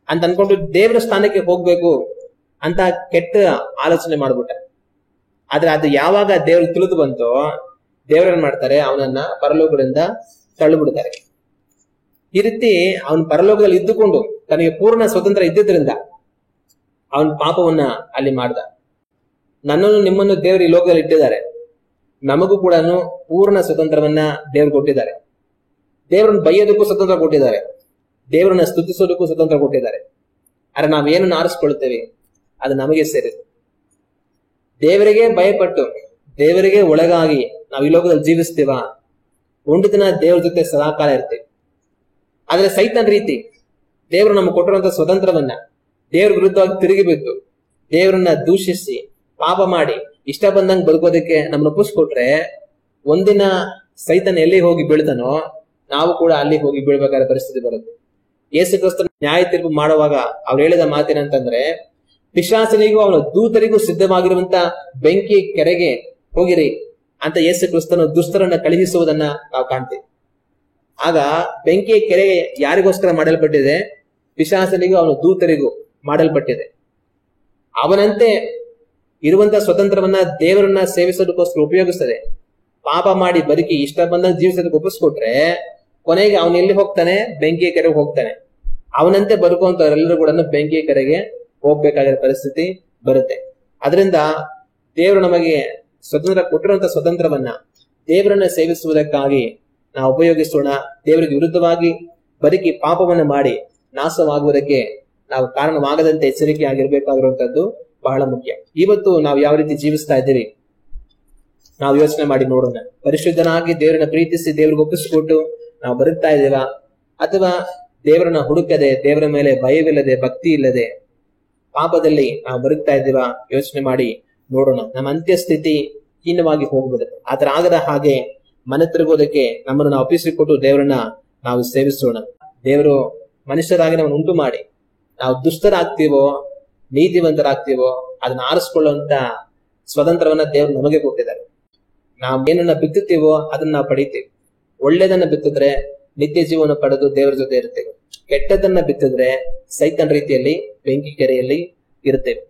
ಅಂತ ಅನ್ಕೊಂಡು ದೇವರ ಸ್ಥಾನಕ್ಕೆ ಹೋಗ್ಬೇಕು ಅಂತ ಕೆಟ್ಟ ಆಲೋಚನೆ ಮಾಡ್ಬಿಟ್ಟ. ಆದ್ರೆ ಅದು ಯಾವಾಗ ದೇವ್ರಿಗೆ ತಿಳಿದು ಬಂತೋ, ದೇವರನ್ನ ಮಾಡ್ತಾರೆ, ಅವನನ್ನ ಪರಲೋಕದಿಂದ ತಳ್ಳಿಬಿಡ್ತಾರೆ. ಈ ರೀತಿ ಅವನ ಪರಲೋಕದಲ್ಲಿ ಇದ್ದುಕೊಂಡು ತನಗೆ ಪೂರ್ಣ ಸ್ವತಂತ್ರ ಇದ್ದಿದ್ರಿಂದ ಅವನ ಪಾಪವನ್ನ ಅಲ್ಲಿ ಮಾಡ್ದ. ನನ್ನನ್ನು ನಿಮ್ಮನ್ನು ದೇವರು ಈ ಲೋಕದಲ್ಲಿ ಇಟ್ಟಿದ್ದಾರೆ, ನಮಗೂ ಕೂಡ ಪೂರ್ಣ ಸ್ವತಂತ್ರವನ್ನ ದೇವ್ರು ಕೊಟ್ಟಿದ್ದಾರೆ. ದೇವರನ್ನ ಬೈಯೋದಕ್ಕೂ ಸ್ವತಂತ್ರ ಕೊಟ್ಟಿದ್ದಾರೆ, ದೇವರನ್ನ ಸ್ತುತಿಸೋದಕ್ಕೂ ಸ್ವತಂತ್ರ ಕೊಟ್ಟಿದ್ದಾರೆ. ಆದ್ರೆ ನಾವೇನನ್ನು ಆರಿಸ್ಕೊಳ್ತೇವೆ ಅದು ನಮಗೆ ಸೇರಿದೆ. ದೇವರಿಗೆ ಭಯಪಟ್ಟು ದೇವರಿಗೆ ಒಳಗಾಗಿ ನಾವು ಈ ಲೋಕದಲ್ಲಿ ಜೀವಿಸ್ತೀವ, ಒಂದು ದಿನ ದೇವ್ರ ಜೊತೆ ಸದಾಕಾಲ ಇರ್ತೀವಿ. ಆದ್ರೆ ಸೈತಾನ್ ರೀತಿ ದೇವರು ನಮ್ಗೆ ಕೊಟ್ಟಿರುವಂತ ಸ್ವತಂತ್ರವನ್ನ ದೇವ್ರ ವಿರುದ್ಧವಾಗಿ ತಿರುಗಿ ಬಿದ್ದು ದೇವರನ್ನ ದೂಷಿಸಿ ಪಾಪ ಮಾಡಿ ಇಷ್ಟ ಬಂದಂಗ್ ಬದುಕೋದಕ್ಕೆ ನಮ್ಮನ್ನ ಒಪ್ಪಿಸ್ಕೊಟ್ರೆ, ಒಂದಿನ ಸೈತಾನ್ ಎಲ್ಲಿ ಹೋಗಿ ಬೀಳ್ತಾನೋ ನಾವು ಕೂಡ ಅಲ್ಲಿ ಹೋಗಿ ಬೀಳ್ಬೇಕಾದ ಪರಿಸ್ಥಿತಿ ಬರುತ್ತೆ. ಯೇಸು ಕ್ರಿಸ್ತನ ನ್ಯಾಯ ತೀರ್ಪು ಮಾಡುವಾಗ ಅವ್ರು ಹೇಳಿದ ಮಾತೇನಂತಂದ್ರೆ, ಪಿಶಾಚನಿಗೂ ಅವನ ದೂತರಿಗೂ ಸಿದ್ಧವಾಗಿರುವಂತ ಬೆಂಕಿ ಕೆರೆಗೆ ಹೋಗಿರಿ ಅಂತ ಯೇಸು ಕ್ರಿಸ್ತನು ದುಷ್ಟರನ್ನ ಕಳುಹಿಸುವುದನ್ನ ನಾವು ಕಾಣ್ತೀವಿ. ಆಗ ಬೆಂಕಿಯ ಕೆರೆ ಯಾರಿಗೋಸ್ಕರ ಮಾಡಲ್ಪಟ್ಟಿದೆ? ಪಿಶಾಚನಿಗೂ ಅವನ ದೂತರಿಗೂ ಮಾಡಲ್ಪಟ್ಟಿದೆ. ಅವನಂತೆ ಇರುವಂತ ಸ್ವತಂತ್ರವನ್ನ ದೇವರನ್ನ ಸೇವಿಸೋದಕ್ಕೋಸ್ಕರ ಉಪಯೋಗಿಸ್ತದೆ. ಪಾಪ ಮಾಡಿ ಬದುಕಿ ಇಷ್ಟ ಬಂದಾಗ ಜೀವಿಸೋದಕ್ಕೆ ಒಪ್ಪಿಸ್ಕೊಟ್ರೆ ಕೊನೆಗೆ ಅವನು ಎಲ್ಲಿ ಹೋಗ್ತಾನೆ? ಬೆಂಕಿಯ ಕೆರೆಗೆ ಹೋಗ್ತಾನೆ. ಅವನಂತೆ ಬದುಕುವಂತವರೆಲ್ಲರೂ ಕೂಡ ಬೆಂಕಿಯ ಕೆರೆಗೆ ಹೋಗ್ಬೇಕಾಗಿರೋ ಪರಿಸ್ಥಿತಿ ಬರುತ್ತೆ. ಅದರಿಂದ ದೇವರು ನಮಗೆ ಸ್ವತಂತ್ರ ಕೊಟ್ಟಿರುವಂತ ಸ್ವತಂತ್ರವನ್ನ ದೇವರನ್ನ ಸೇವಿಸುವುದಕ್ಕಾಗಿ ನಾವು ಉಪಯೋಗಿಸೋಣ. ದೇವರಿಗೆ ವಿರುದ್ಧವಾಗಿ ಬದುಕಿ ಪಾಪವನ್ನ ಮಾಡಿ ನಾಶವಾಗುವುದಕ್ಕೆ ನಾವು ಕಾರಣವಾಗದಂತೆ ಎಚ್ಚರಿಕೆ ಆಗಿರ್ಬೇಕಾಗಿರುವಂತದ್ದು ಬಹಳ ಮುಖ್ಯ. ಇವತ್ತು ನಾವು ಯಾವ ರೀತಿ ಜೀವಿಸ್ತಾ ಇದ್ದೀವಿ ನಾವು ಯೋಚನೆ ಮಾಡಿ ನೋಡೋಣ. ಪರಿಶುದ್ಧನಾಗಿ ದೇವರನ್ನ ಪ್ರೀತಿಸಿ ದೇವ್ರಿಗೆ ಒಪ್ಪಿಸಿಕೊಟ್ಟು ನಾವು ಬದುಕ್ತಾ ಇದ್ದೀವಾ, ಅಥವಾ ದೇವರನ್ನ ಹುಡುಕದೆ ದೇವರ ಮೇಲೆ ಭಯವಿಲ್ಲದೆ ಭಕ್ತಿ ಇಲ್ಲದೆ ಪಾಪದಲ್ಲಿ ನಾವು ಬದುಕ್ತಾ ಇದ್ದೀವಾ? ಯೋಚನೆ ಮಾಡಿ ನೋಡೋಣ. ನಮ್ಮ ಅಂತ್ಯಸ್ಥಿತಿ ಹೀನವಾಗಿ ಹೋಗ್ಬಿಡುತ್ತೆ. ಆತರ ಆಗದ ಹಾಗೆ ಮನೆ ತಿರುಗೋದಕ್ಕೆ ನಮ್ಮನ್ನು ನಾವು ಒಪ್ಪಿಸಿಕೊಟ್ಟು ದೇವರನ್ನ ನಾವು ಸೇವಿಸೋಣ. ದೇವರು ಮನುಷ್ಯರಾಗಿ ನಮ್ಮನ್ನು ಉಂಟು ಮಾಡಿ ನಾವು ದುಷ್ಟರಾಗ್ತೀವೋ ನೀತಿವಂತರಾಗ್ತೀವೋ ಅದನ್ನ ಆರಿಸ್ಕೊಳ್ಳುವಂತ ಸ್ವತಂತ್ರವನ್ನ ದೇವರು ನಮಗೆ ಕೊಟ್ಟಿದ್ದಾರೆ. ನಾವು ಏನನ್ನ ಬಿತ್ತುತ್ತೀವೋ ಅದನ್ನ ನಾವು ಪಡಿತೀವಿ. ಒಳ್ಳೇದನ್ನ ಬಿತ್ತಿದ್ರೆ ನಿತ್ಯ ಜೀವನ ಪಡೆದು ದೇವರ ಜೊತೆ ಇರ್ತೇವೆ. ಕೆಟ್ಟದನ್ನ ಬಿತ್ತಿದ್ರೆ ಸೈತಾನ್ ರೀತಿಯಲ್ಲಿ ಬೆಂಕಿ ಕೆರೆಯಲ್ಲಿ ಇರ್ತೇವೆ.